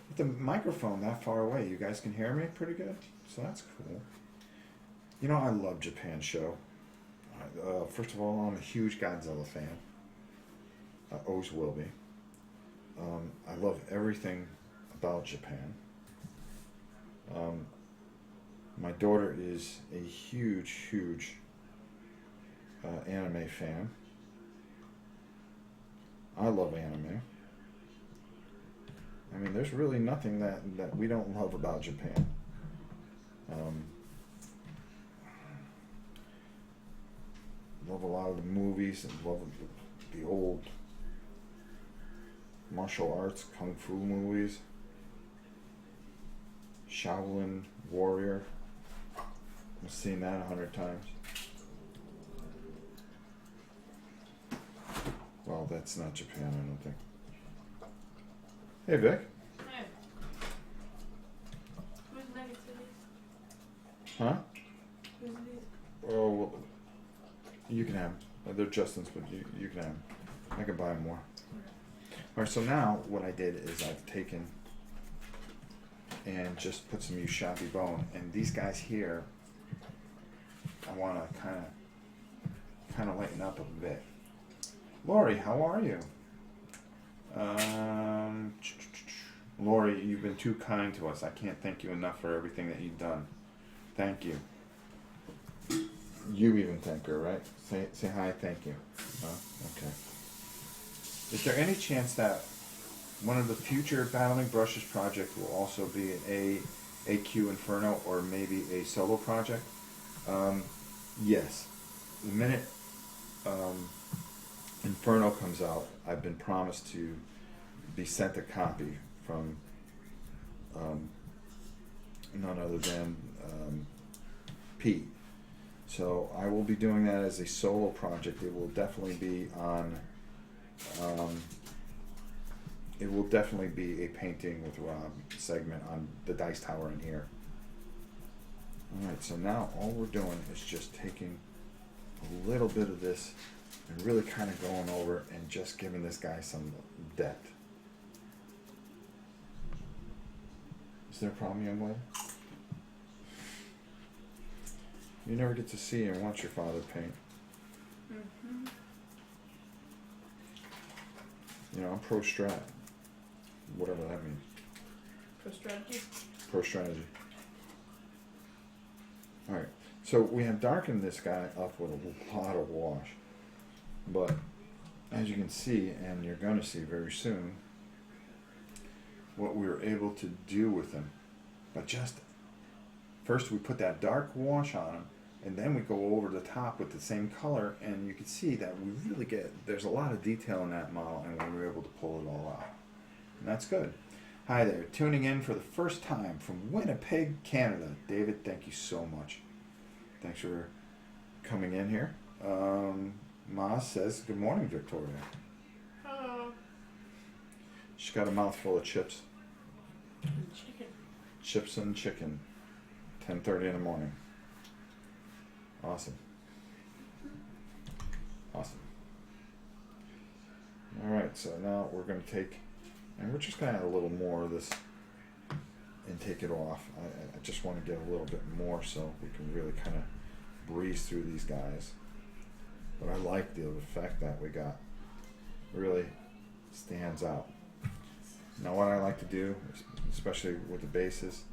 with the microphone that far away, you guys can hear me pretty good. So that's cool. You know, I love Japan show. First of all, I'm a huge Godzilla fan. I always will be. I love everything about Japan. My daughter is a huge anime fan. I love anime. I mean, there's really nothing that we don't love about Japan. Love a lot of the movies and love the old martial arts, kung fu movies. Shaolin Warrior. I've seen that 100 times. Well, that's not Japan, I don't think. Hey, Vic. Hey. Where's Negativity? Huh? Who's these? Oh, well, you can have 'em. They're Justin's, but you can have 'em. I can buy 'em more. Alright, so now what I did is I've taken and just put some Ushabi bone, and these guys here, I want to kind of lighten up a bit. Lori, how are you? Lori, you've been too kind to us. I can't thank you enough for everything that you've done. Thank you. You even thank her, right? Say hi, thank you. Okay. Is there any chance that one of the future Battling Brushes project will also be an AQ Inferno or maybe a solo project? Yes. The minute Inferno comes out, I've been promised to be sent a copy from none other than Pete. So I will be doing that as a solo project. It will definitely be on. It will definitely be a painting with Rob segment on the Dice Tower in here. Alright, so now all we're doing is just taking a little bit of this and really kind of going over and just giving this guy some depth. Is there a problem, young lady? You never get to see and watch your father paint. Mm-hmm. You know, I'm pro strat. Whatever that means. For strategy? Pro strategy. Alright, so we have darkened this guy up with a lot of wash. But, as you can see, and you're going to see very soon, what we were able to do with him. But just, first we put that dark wash on him, and then we go over the top with the same color, and you can see that we really there's a lot of detail in that model, and we were able to pull it all out. And that's good. Hi there, tuning in for the first time from Winnipeg, Canada. David, thank you so much. Thanks for coming in here. Ma says, good morning, Victoria. Hello. She's got a mouthful of chips. Chicken. Chips and chicken. 10:30 in the morning. Awesome. Awesome. Alright, so now we're going to take, and we're just going to add a little more of this and take it off. I just want to get a little bit more so we can really kind of breeze through these guys. But I like the effect that we got. Really stands out. Now what I like to do, especially with the bases,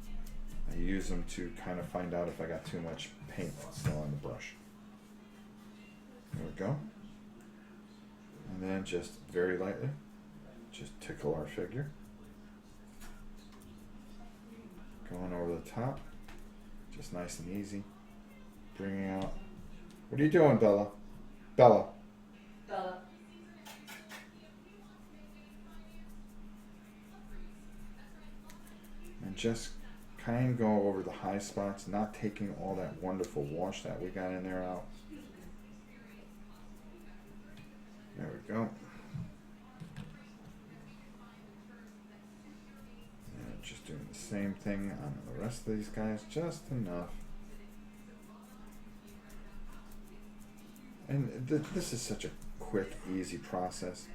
I use them to kind of find out if I got too much paint still on the brush. There we go. And then just very lightly, just tickle our figure. Going over the top, just nice and easy. Bringing out, what are you doing, Bella? Bella. Bella. And just kind of go over the high spots, not taking all that wonderful wash that we got in there out. There we go. And just doing the same thing on the rest of these guys, just enough. And this is such a quick, easy process.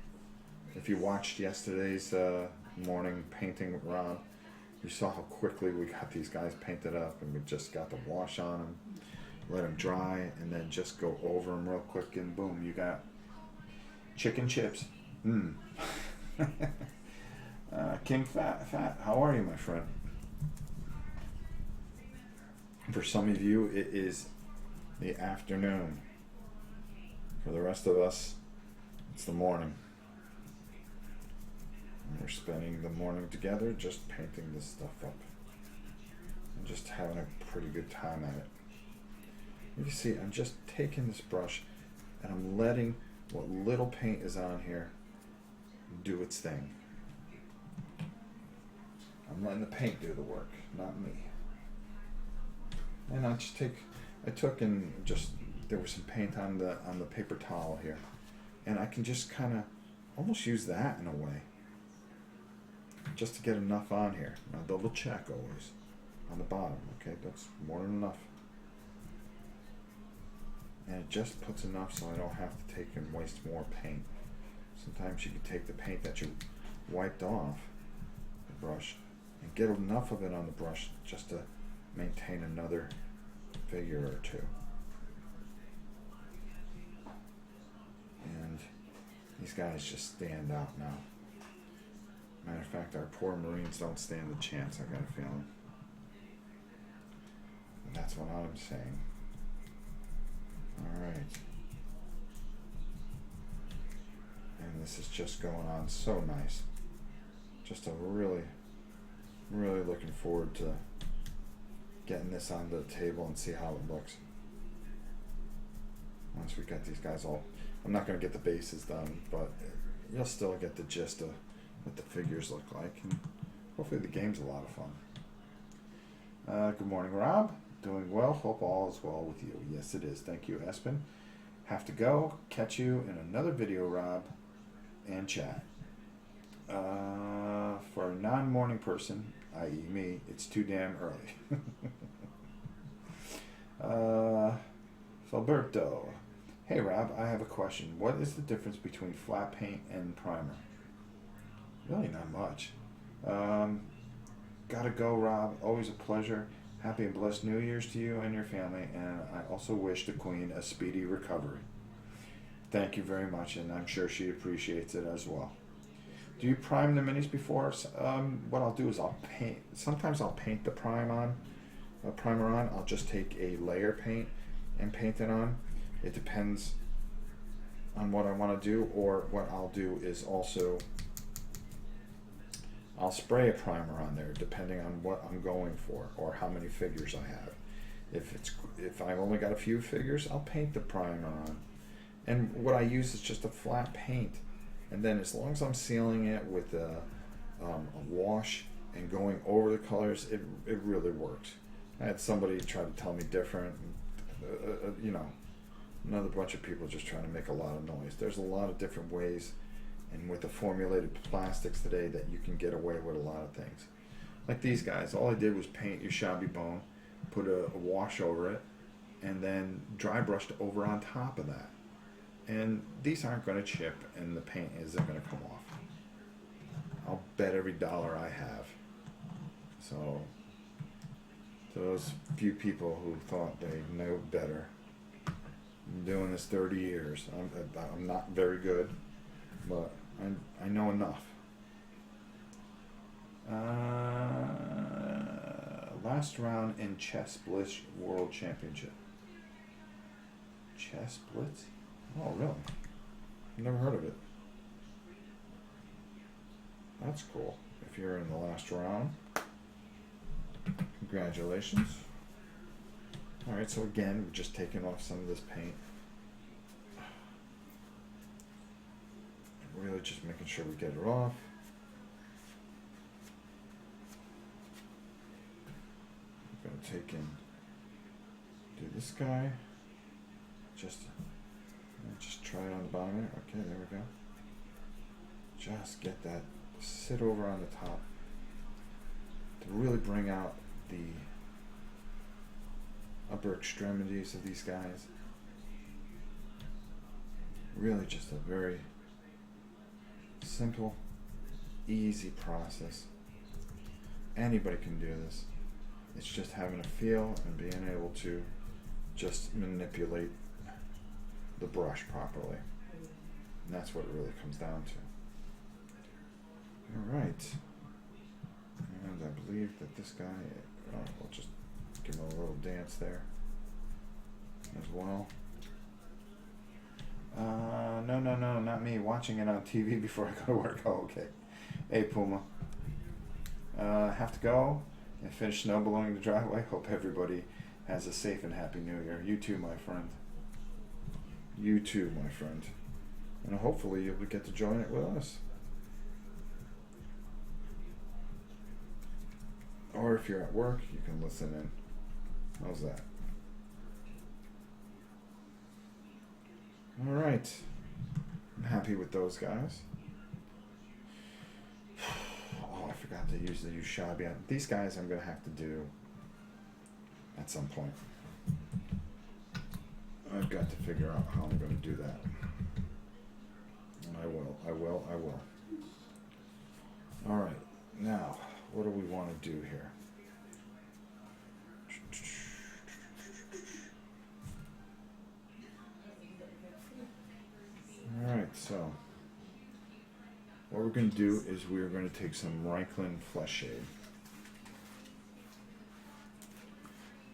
If you watched yesterday's morning painting with Rob, you saw how quickly we got these guys painted up, and we just got the wash on them, let them dry, and then just go over them real quick, and boom, you got chicken chips. King Fat, how are you, my friend? For some of you, it is the afternoon. For the rest of us, it's the morning. And we're spending the morning together just painting this stuff up. And just having a pretty good time at it. You can see I'm just taking this brush and I'm letting what little paint is on here do its thing. I'm letting the paint do the work, not me. And I took and just, there was some paint on the paper towel here. And I can just kind of almost use that in a way. Just to get enough on here. Now double check always on the bottom, okay? That's more than enough. and it just puts enough so I don't have to take and waste more paint. Sometimes you can take the paint that you wiped off the brush and get enough of it on the brush just to maintain another figure or two. And these guys just stand out now. Matter of fact, our poor Marines don't stand a chance, I got a feeling. And that's what I'm saying. Alright. And this is just going on so nice. Just a really looking forward to getting this on the table and see how it looks. Once we got these guys all, I'm not going to get the bases done, but you'll still get the gist of what the figures look like, and hopefully the game's a lot of fun. Good morning, Rob. Doing well. Hope all is well with you. Yes, it is. Thank you, Espen. Have to go. Catch you in another video, Rob, and chat. For a non-morning person, i.e. me, it's too damn early. Filberto. Hey Rob, I have a question. What is the difference between flat paint and primer? Really not much. Gotta go, Rob. Always a pleasure. Happy and blessed New Year's to you and your family, and I also wish the Queen a speedy recovery. Thank you very much, and I'm sure she appreciates it as well. Do you prime the minis before? What I'll do is I'll paint. Sometimes I'll paint the primer on. I'll just take a layer paint and paint it on. It depends on what I want to do, or what I'll do is also I'll spray a primer on there depending on what I'm going for or how many figures I have. If I've only got a few figures, I'll paint the primer on. And what I use is just a flat paint. And then as long as I'm sealing it with a wash and going over the colors, it really works. I had somebody try to tell me different. Another bunch of people just trying to make a lot of noise. There's a lot of different ways, and with the formulated plastics today, that you can get away with a lot of things. Like these guys, all I did was paint Ushabti bone, put a wash over it, and then dry brushed over on top of that. And these aren't going to chip, and the paint isn't going to come off. I'll bet every dollar I have. So, to those few people who thought they know better, I'm doing this 30 years. I'm not very good, but I know enough. Last round in Chess Blitz World Championship. Chess Blitz? Oh, really? Never heard of it. That's cool. If you're in the last round, congratulations. Alright, so again, we're just taking off some of this paint. Really just making sure we get it off. I'm going to take and do this guy. Just try it on the bottom there. Okay, there we go. Just get that, sit over on the top to really bring out the upper extremities of these guys. Really just a very simple, easy process. Anybody can do this. It's just having a feel and being able to just manipulate the brush properly. And that's what it really comes down to. Alright. And I believe that this guy, we'll just give him a little dance there as well. No, not me. Watching it on TV before I go to work. Oh, okay. Hey, Puma. Have to go and finish snow blowing the driveway. Hope everybody has a safe and happy New Year. You too, my friend. You too, my friend. And hopefully you'll get to join it with us. Or if you're at work, you can listen in. How's that? Alright. I'm happy with those guys. Oh, I forgot to use the Ushabti. These guys I'm going to have to do at some point. I've got to figure out how I'm going to do that. And I will. All right, now, what do we want to do here? All right, so what we're going to do is we're going to take some Reichland Flesh Shade.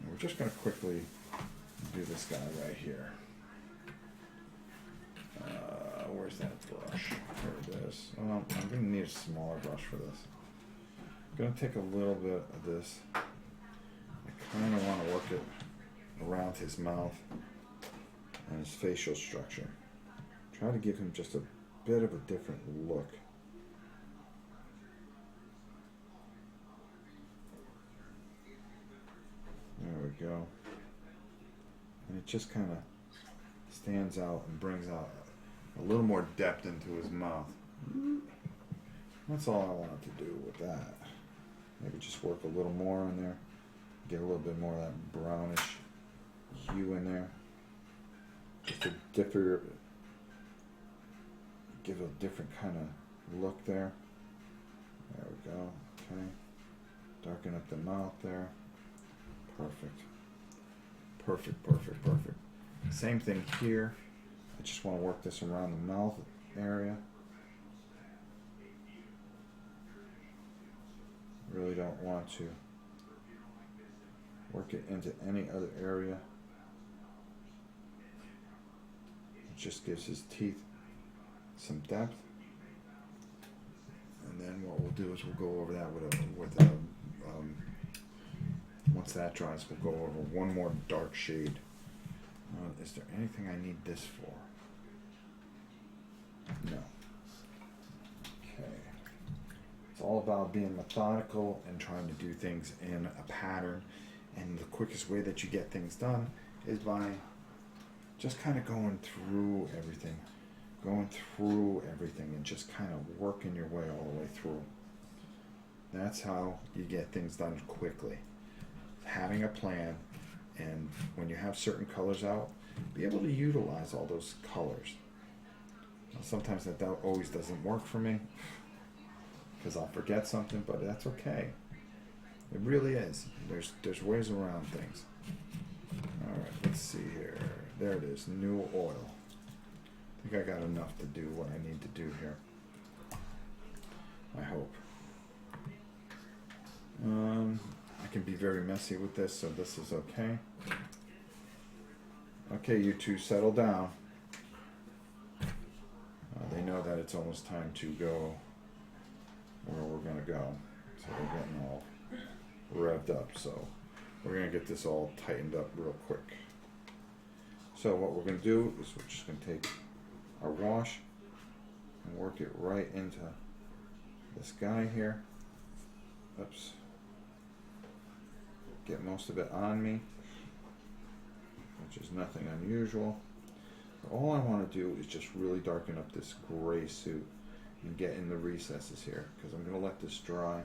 And we're just going to quickly do this guy right here. Where's that brush? There it is. Well, I'm going to need a smaller brush for this. I'm going to take a little bit of this. I kind of want to work it around his mouth and his facial structure. Try to give him just a bit of a different look. There we go. And it just kind of stands out and brings out a little more depth into his mouth. That's all I wanted to do with that. Maybe just work a little more in there. Get a little bit more of that brownish hue in there. Just to give a different kind of look there. There we go. Okay. Darken up the mouth there. Perfect. Perfect. Same thing here. I just want to work this around the mouth area. Really don't want to work it into any other area. It just gives his teeth some depth. And then what we'll do is we'll go over that once that dries, we'll go over one more dark shade. Is there anything I need this for? No. Okay. It's all about being methodical and trying to do things in a pattern. And the quickest way that you get things done is by just kind of going through everything and just kind of working your way all the way through. That's how you get things done quickly. Having a plan, and when you have certain colors out, be able to utilize all those colors. Now, sometimes that always doesn't work for me because I'll forget something, but that's okay. It really is. There's ways around things. All right, let's see here. There it is, new oil. I think I got enough to do what I need to do here. I hope. I can be very messy with this, so this is okay. Okay, you two, settle down. They know that it's almost time to go where we're going to go. So they're getting all revved up. So we're going to get this all tightened up real quick. So what we're going to do is we're just going to take our wash and work it right into this guy here. Oops. Get most of it on me, which is nothing unusual. All I want to do is just really darken up this gray suit and get in the recesses here, because I'm going to let this dry,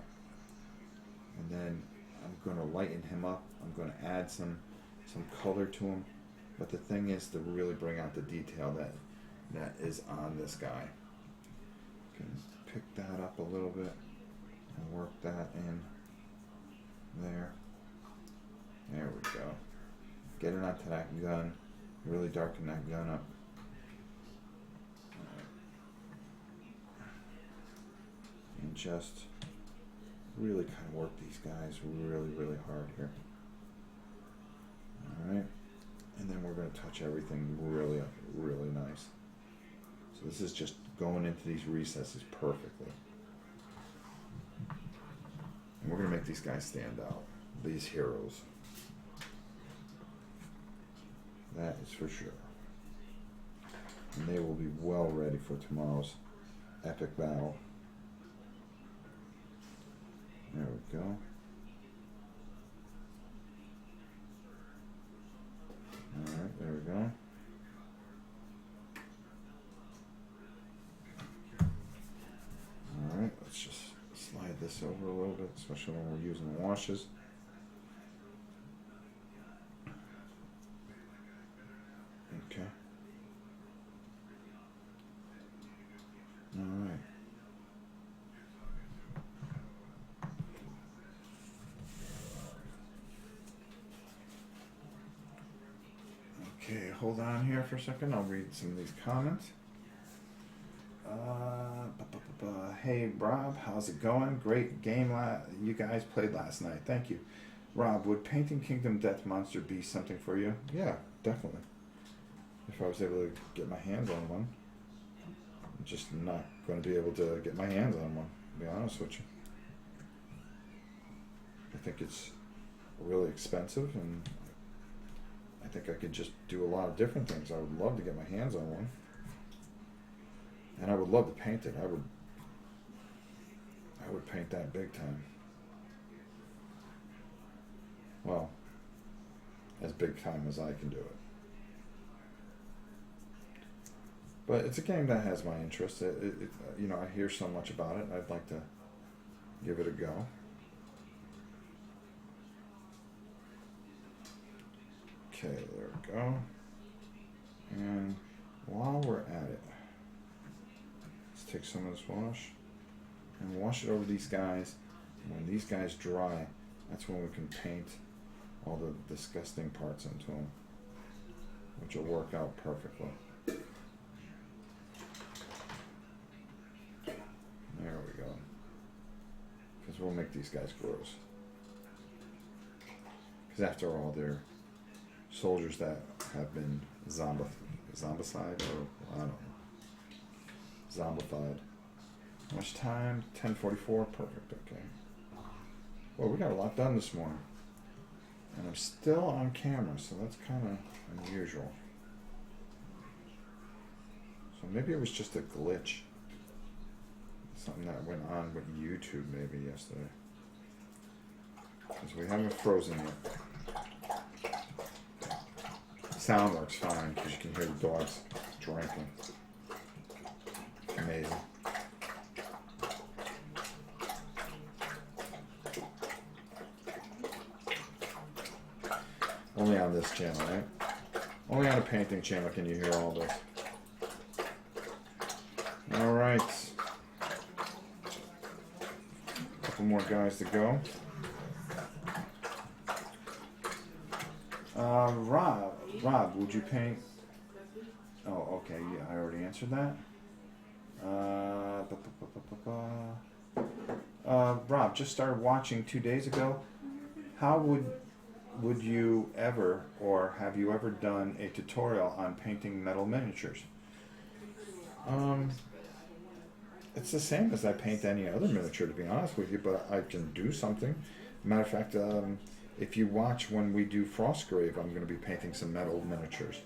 and then I'm going to lighten him up. I'm going to add some color to him, but the thing is to really bring out the detail that is on this guy. You can pick that up a little bit and work that in there. There we go. Get it onto that gun. Really darken that gun up. And just really kind of work these guys really, really hard here. Alright. And then we're going to touch everything really, really nice. So this is just going into these recesses perfectly. And we're going to make these guys stand out. These heroes. That is for sure. And they will be well ready for tomorrow's epic battle. There we go. Alright, there we go. Alright, let's just slide this over a little bit, especially when we're using washes. Okay, hold on here for a second. I'll read some of these comments. Hey Rob, how's it going? Great game you guys played last night. Thank you. Rob, would painting Kingdom Death Monster be something for you? Yeah, definitely. If I was able to get my hands on one. I'm just not going to be able to get my hands on one, to be honest with you. I think it's really expensive, and I think I could just do a lot of different things. I would love to get my hands on one. And I would love to paint it. I would paint that big time. Well, as big time as I can do it. But it's a game that has my interest. You know, I hear so much about it. I'd like to give it a go. Okay, there we go. And while we're at it, let's take some of this wash and wash it over these guys. When these guys dry, that's when we can paint all the disgusting parts into them, which will work out perfectly. There we go. Because we'll make these guys gross. Because after all, they're soldiers that have been zombicide, or I don't know, zombified. How much time? 10:44. Perfect. Okay. Well, we got a lot done this morning, and I'm still on camera, so that's kind of unusual. So maybe it was just a glitch. Something that went on with YouTube maybe yesterday. Because we haven't frozen yet. Sound works fine because you can hear the dogs drinking. Amazing. Only on this channel, right? Only on a painting channel can you hear all this. Alright. Couple more guys to go. Rob, would you paint? Oh, okay, yeah, I already answered that. Rob, just started watching 2 days ago. How would you ever, or have you ever done a tutorial on painting metal miniatures? It's the same as I paint any other miniature, to be honest with you, but I can do something. Matter of fact, if you watch when we do Frostgrave, I'm going to be painting some metal miniatures.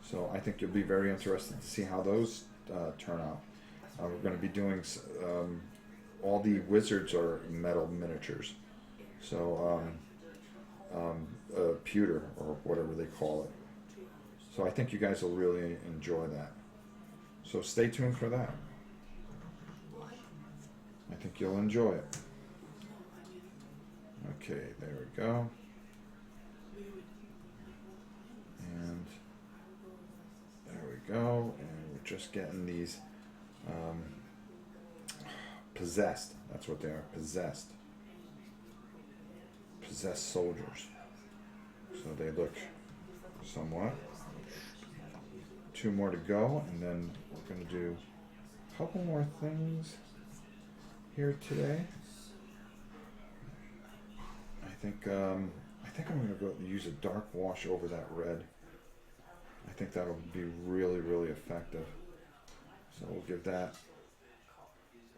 So I think you'll be very interested to see how those turn out. We're going to be doing, all the wizards are metal miniatures. So, pewter, or whatever they call it. So I think you guys will really enjoy that. So stay tuned for that. I think you'll enjoy it. Okay, there we go. And there we go. And we're just getting these possessed. That's what they are, possessed. Possessed soldiers. So they look somewhat. 2 more to go, and then we're going to do a couple more things here today. I think I'm going to go use a dark wash over that red. I think that'll be really, really effective. So we'll give that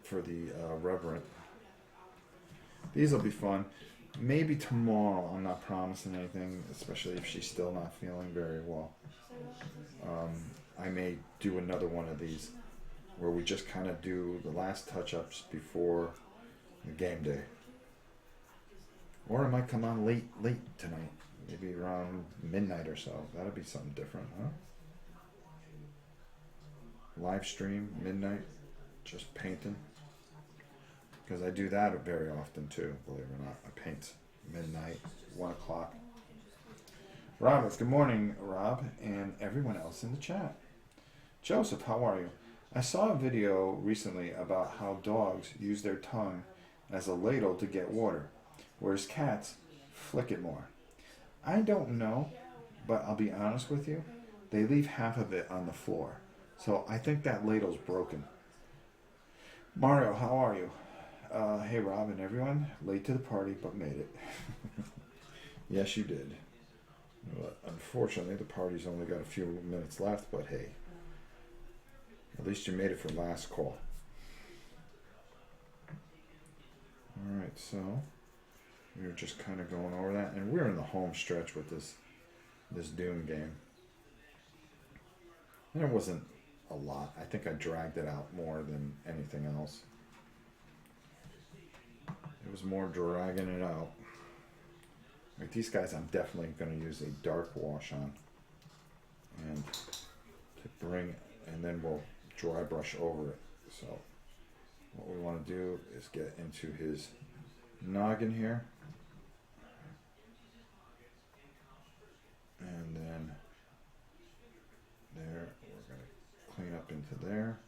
for the Reverend. These will be fun. Maybe tomorrow. I'm not promising anything, especially if she's still not feeling very well. I may do another one of these where we just kind of do the last touch-ups before the game day. Or it might come on late tonight, maybe around midnight or so. That'll be something different, huh? Live stream, midnight, just painting. Because I do that very often too, believe it or not. I paint midnight, 1 o'clock. Robert, good morning, Rob, and everyone else in the chat. Joseph, how are you? I saw a video recently about how dogs use their tongue as a ladle to get water, whereas cats flick it more. I don't know, but I'll be honest with you, they leave half of it on the floor. So I think that ladle's broken. Mario, how are you? Hey Rob and everyone, late to the party but made it. Yes, you did. But unfortunately, the party's only got a few minutes left, but hey, at least you made it for last call. Alright, so we were just kind of going over that, and we're in the home stretch with this Doom game. And it wasn't a lot. I think I dragged it out more than anything else. It was more dragging it out. Like these guys, I'm definitely going to use a dark wash on, and to bring, and then we'll dry brush over it. So what we want to do is get into his noggin here, and then there, we're going to clean up into there.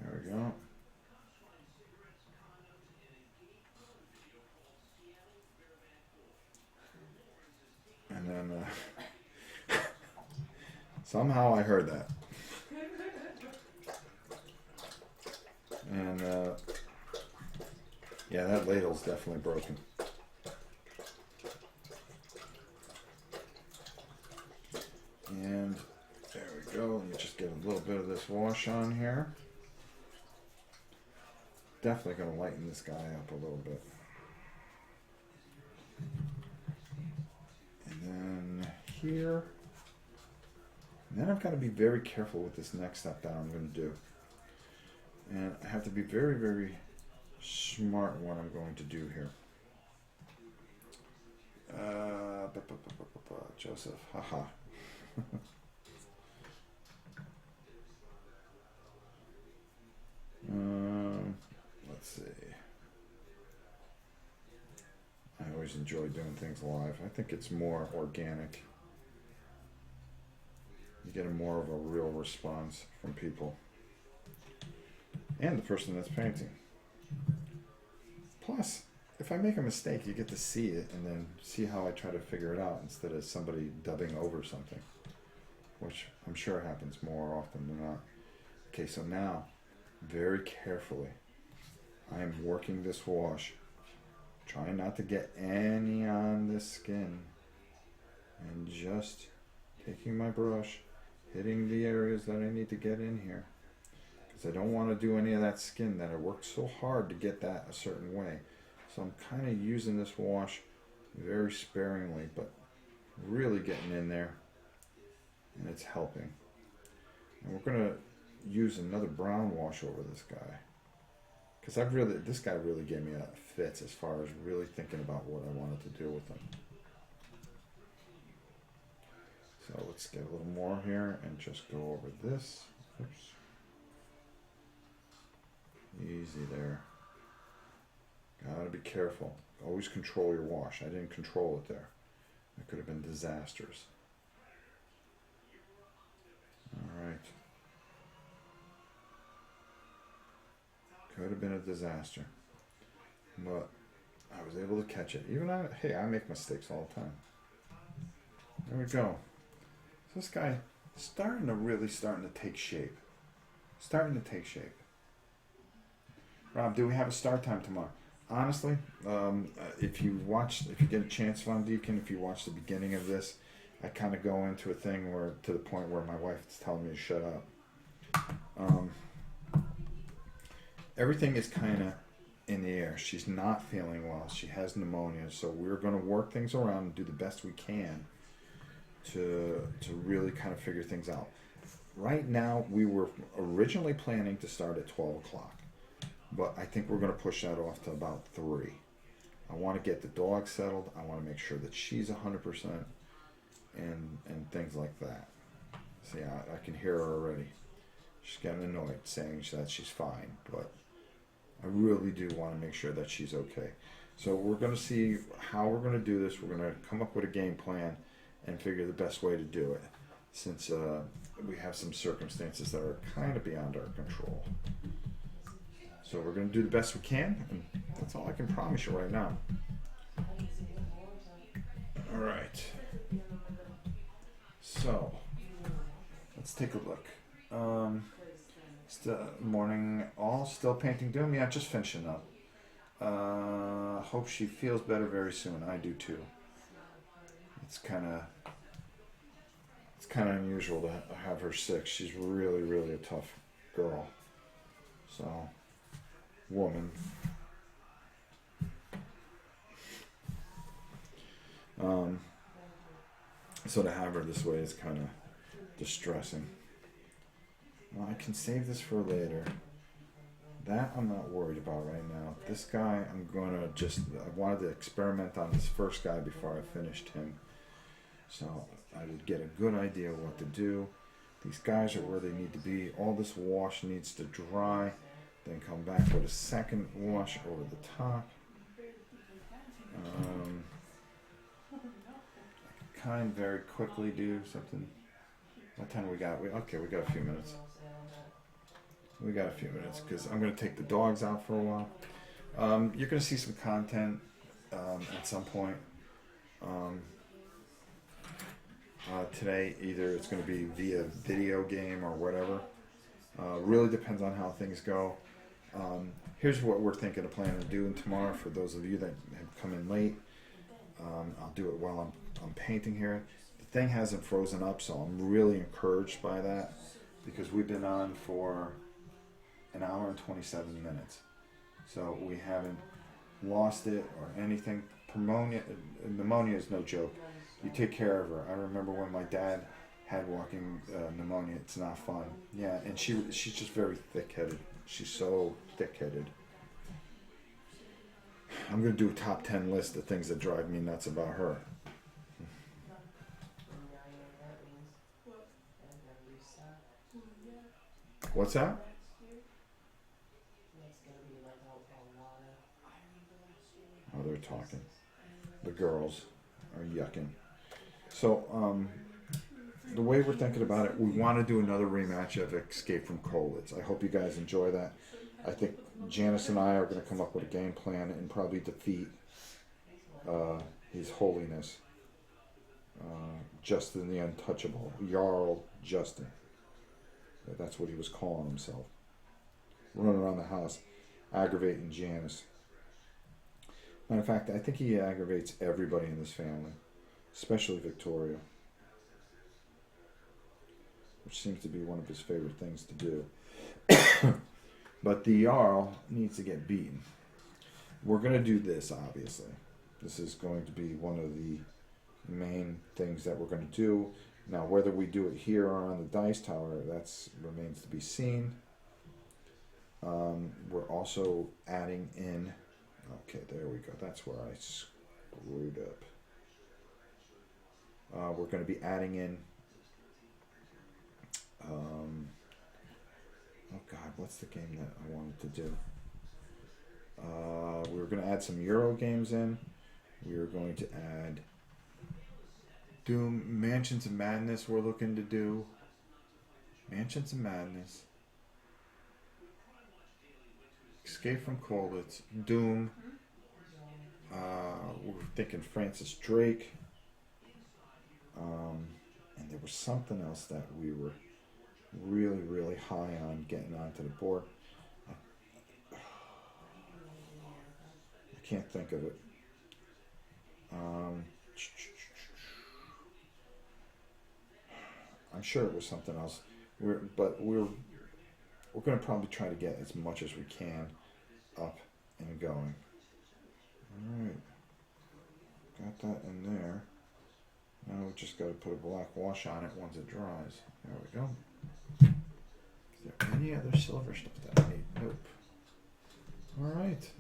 There we go. And then somehow I heard that. And yeah, that ladle's definitely broken. And there we go. Let me just get a little bit of this wash on here. Definitely going to lighten this guy up a little bit. And then here. And then I've got to be very careful with this next step that I'm going to do. And I have to be very, very smart in what I'm going to do here. Joseph, haha. Let's see. I always enjoy doing things live. I think it's more organic. You get a more of a real response from people. And the person that's painting. Plus, if I make a mistake, you get to see it and then see how I try to figure it out instead of somebody dubbing over something, which I'm sure happens more often than not. Okay, so now, very carefully, I am working this wash, trying not to get any on this skin, and just taking my brush, hitting the areas that I need to get in here. I don't want to do any of that skin that I worked so hard to get that a certain way. So I'm kind of using this wash very sparingly, but really getting in there, and it's helping. And we're going to use another brown wash over this guy, because this guy really gave me a fit as far as really thinking about what I wanted to do with him. So let's get a little more here and just go over this. Oops. Easy there. Gotta be careful. Always control your wash. I didn't control it there. It could have been disastrous. Alright. Could have been a disaster. But I was able to catch it. Hey, I make mistakes all the time. There we go. So this guy starting to take shape. Starting to take shape. Rob, do we have a start time tomorrow? Honestly, if you get a chance, Von Deacon, if you watch the beginning of this, I kind of go into a thing to the point where my wife is telling me to shut up. Everything is kind of in the air. She's not feeling well. She has pneumonia, so we're going to work things around and do the best we can to really kind of figure things out. Right now, we were originally planning to start at 12 o'clock. But I think we're going to push that off to about 3. I want to get the dog settled. I want to make sure that she's 100% and things like that. See, I can hear her already. She's getting annoyed saying that she's fine. But I really do want to make sure that she's okay. So we're going to see how we're going to do this. We're going to come up with a game plan and figure the best way to do it. Since we have some circumstances that are kind of beyond our control. So we're going to do the best we can, and that's all I can promise you right now. All right. So let's take a look. Still morning. All still painting Doom. Yeah, just finishing up. Hope she feels better very soon. I do too. It's kind of unusual to have her sick. She's really, really a tough girl. So, woman. So to have her this way is kind of distressing. Well, I can save this for later. That I'm not worried about right now. This guy, I wanted to experiment on this first guy before I finished him. So I would get a good idea of what to do. These guys are where they need to be. All this wash needs to dry. Then come back with a second wash over the top. I can very quickly do something. What time we got? We got a few minutes. We got a few minutes because I'm going to take the dogs out for a while. You're going to see some content at some point. Today, either it's going to be via video game or whatever. Really depends on how things go. Here's what we're thinking of planning to do tomorrow for those of you that have come in late. I'll do it while I'm painting here. The thing hasn't frozen up, so I'm really encouraged by that because we've been on for an hour and 27 minutes. So we haven't lost it or anything. Pneumonia is no joke. You take care of her. I remember when my dad had walking pneumonia. It's not fun. Yeah, and she's just very thick-headed. She's so thick-headed. I'm going to do a top 10 list of things that drive me nuts about her. What's that? Oh, they're talking. The girls are yucking. So, the way we're thinking about it, we want to do another rematch of Escape from Kolwitz. I hope you guys enjoy that. I think Janice and I are going to come up with a game plan and probably defeat His Holiness, Justin the Untouchable, Jarl Justin. That's what he was calling himself. Running around the house, aggravating Janice. Matter of fact, I think he aggravates everybody in this family, especially Victoria, which seems to be one of his favorite things to do. But the Jarl needs to get beaten. We're going to do this, obviously. This is going to be one of the main things that we're going to do. Now, whether we do it here or on the dice tower, that remains to be seen. We're also adding in... Okay, there we go. That's where I screwed up. We're going to be adding in... oh God, what's the game that I wanted to do? We were going to add some Euro games in. We were going to add Doom, Mansions of Madness we're looking to do. Mansions of Madness. Escape from Kolwitz. Doom. We were thinking Francis Drake. And there was something else that we were really, really high on getting onto the board. I can't think of it. I'm sure it was something else. We're going to probably try to get as much as we can up and going. All right, got that in there. Now we just got to put a black wash on it once it dries. There we go. Is there any other silver stuff that I need? Nope. All right.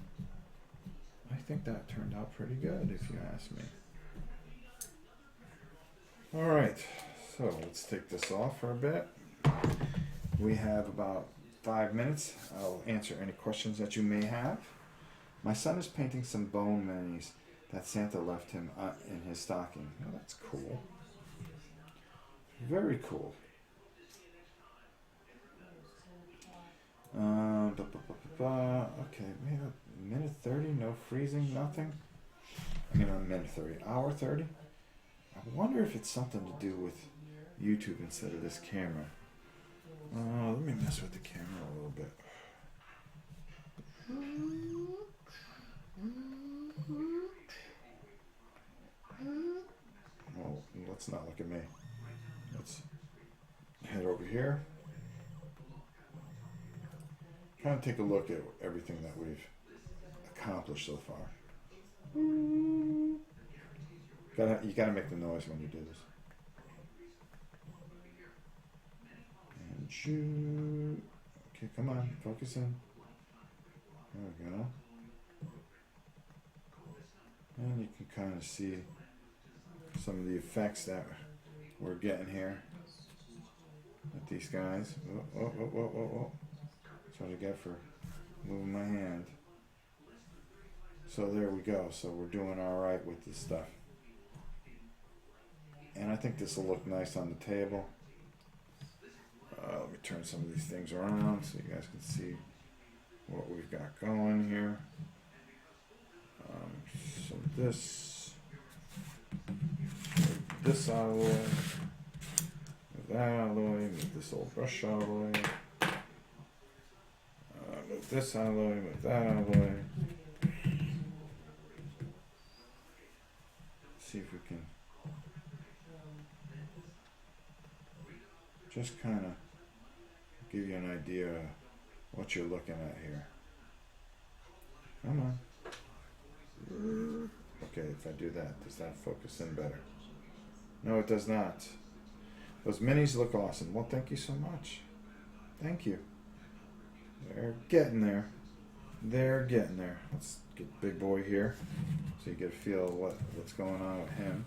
I think that turned out pretty good, if you ask me. All right. So let's take this off for a bit. We have about 5 minutes. I'll answer any questions that you may have. My son is painting some bone minis that Santa left him in his stocking. Oh, that's cool. Very cool. Okay, we have a minute 30, no freezing, nothing. I mean, a minute 30, hour 30. I wonder if it's something to do with YouTube instead of this camera. Let me mess with the camera a little bit. Well, let's not look at me. Let's head over here. Kind of take a look at everything that we've accomplished so far. You gotta make the noise when you do this. And shoot. Okay, come on, focus in. There we go. And you can kind of see some of the effects that we're getting here with these guys. Whoa. That's what I get for moving my hand. So there we go. So we're doing all right with this stuff. And I think this will look nice on the table. Let me turn some of these things around so you guys can see what we've got going here. So this out of the way, move that out of the way, move this old brush out of the way, move this out of the way, move that out of the way. See if we can just kind of give you an idea of what you're looking at here. Come on. Okay, if I do that, does that focus in better? No, it does not. Those minis look awesome. Well, thank you so much. Thank you. They're getting there. They're getting there. Let's get Big Boy here so you get a feel of what's going on with him.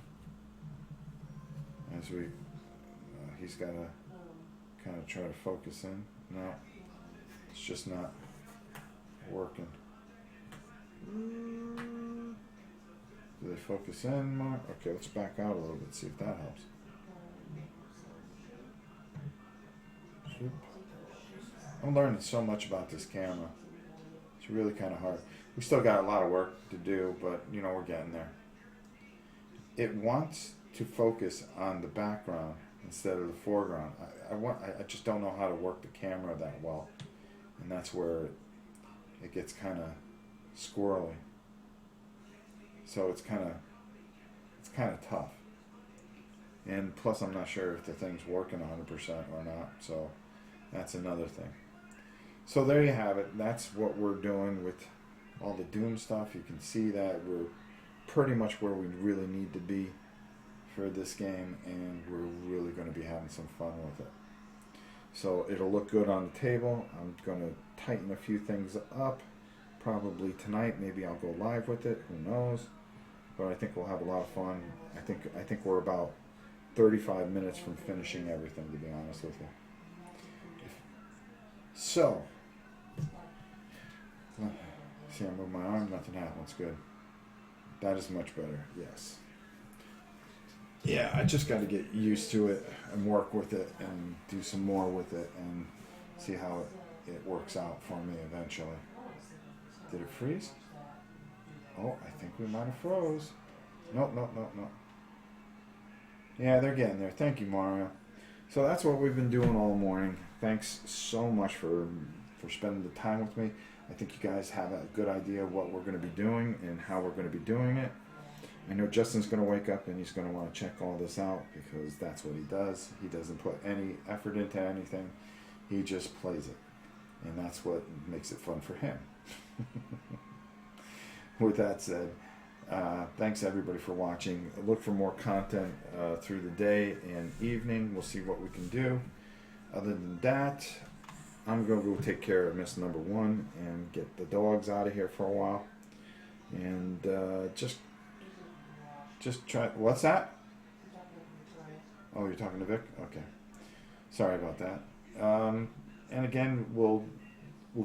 As we, he's got to kind of try to focus in. No, it's just not working. Do they focus in more? Okay, let's back out a little bit, see if that helps. Shoop. I'm learning so much about this camera. It's really kind of hard. We still got a lot of work to do, but you know, we're getting there. It wants to focus on the background instead of the foreground. I just don't know how to work the camera that well, and that's where it gets kind of squirrely. So it's kind of tough. And plus, I'm not sure if the thing's working 100% or not. So that's another thing. So there you have it. That's what we're doing with all the Doom stuff. You can see that we're pretty much where we really need to be for this game, and we're really going to be having some fun with it. So it'll look good on the table. I'm going to tighten a few things up. Probably tonight, maybe I'll go live with it. Who knows? But I think we'll have a lot of fun. I think we're about 35 minutes from finishing everything, to be honest with you. So, see, I move my arm, nothing happens. Good. That is much better. Yes. Yeah, I just got to get used to it and work with it and do some more with it and see how it works out for me eventually. Did it freeze? Oh, I think we might have froze. Nope. Yeah, they're getting there. Thank you, Mario. So that's what we've been doing all morning. Thanks so much for spending the time with me. I think you guys have a good idea of what we're going to be doing and how we're going to be doing it. I know Justin's going to wake up and he's going to want to check all this out because that's what he does. He doesn't put any effort into anything. He just plays it. And that's what makes it fun for him. With that said, thanks everybody for watching. Look for more content through the day and evening. We'll see what we can do. Other than that, I'm going to go take care of Miss Number One and get the dogs out of here for a while. And just try. What's that? Oh, you're talking to Vic? Okay. Sorry about that. And again, we'll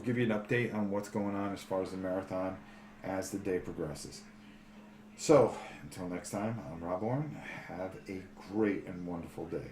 give you an update on what's going on as far as the marathon as the day progresses. So, until next time, I'm Rob Orn. Have a great and wonderful day.